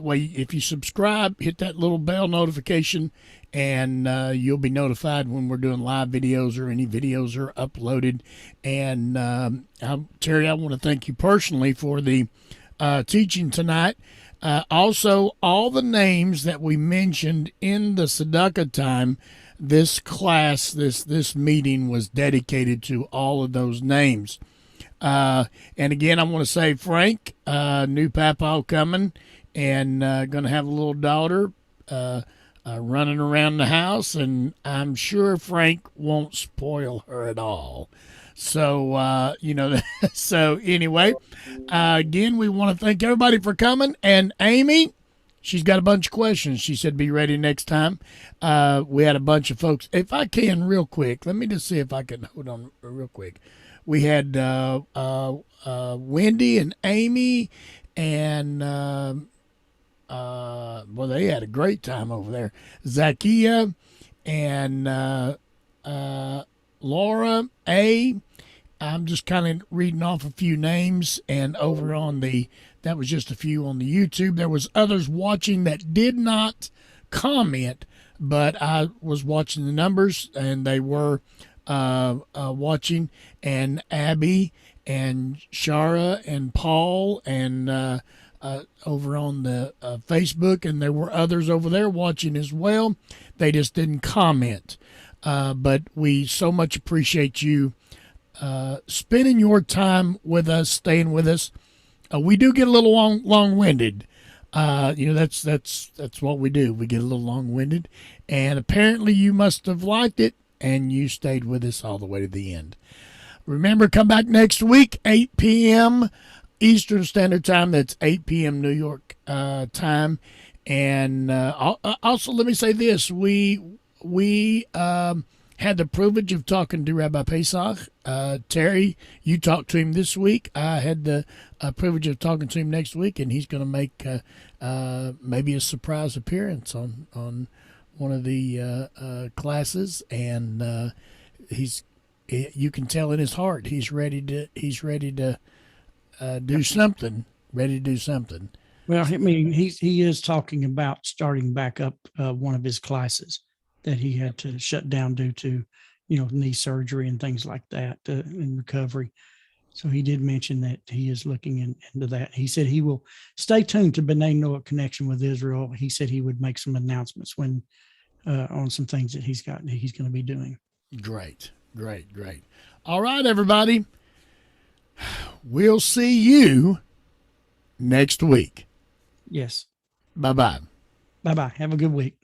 way, if you subscribe, hit that little bell notification, and you'll be notified when we're doing live videos or any videos are uploaded. And Terry, I want to thank you personally for the teaching tonight. Also, all the names that we mentioned in the Tzedakah time, this class, this meeting was dedicated to all of those names. And again, I want to say, Frank, new papa coming, and going to have a little daughter running around the house, and I'm sure Frank won't spoil her at all. So, so anyway, again, we want to thank everybody for coming. And Amy, she's got a bunch of questions. She said, be ready next time. We had a bunch of folks. If I can, real quick, let me just see if I can hold on real quick. We had Wendy and Amy, and well, they had a great time over there. Zakia and Laura A. I'm just kind of reading off a few names, and over on that was just a few on the YouTube. There was others watching that did not comment, but I was watching the numbers, and they were watching, and Abby and Shara and Paul and over on the Facebook, and there were others over there watching as well. They just didn't comment. But we so much appreciate you spending your time with us, staying with us. We do get a little long-winded. That's what we do. We get a little long-winded, and apparently you must have liked it, and you stayed with us all the way to the end. Remember, come back next week, 8 p.m. Eastern Standard Time. That's 8 p.m. New York time. And also, let me say this: we had the privilege of talking to Rabbi Pesach. Terry, you talked to him this week. I had the privilege of talking to him next week, and he's going to make maybe a surprise appearance on one of the classes. And you can tell in his heart he's ready to do something. Ready to do something. Well, I mean, he is talking about starting back up one of his classes that he had to shut down due to, knee surgery and things like that in recovery. So he did mention that he is looking into that. He said he will stay tuned to B'nai Noach Connection with Israel. He said he would make some announcements when on some things that he's going to be doing. Great. All right, everybody. We'll see you next week. Yes. Bye-bye. Bye-bye. Have a good week.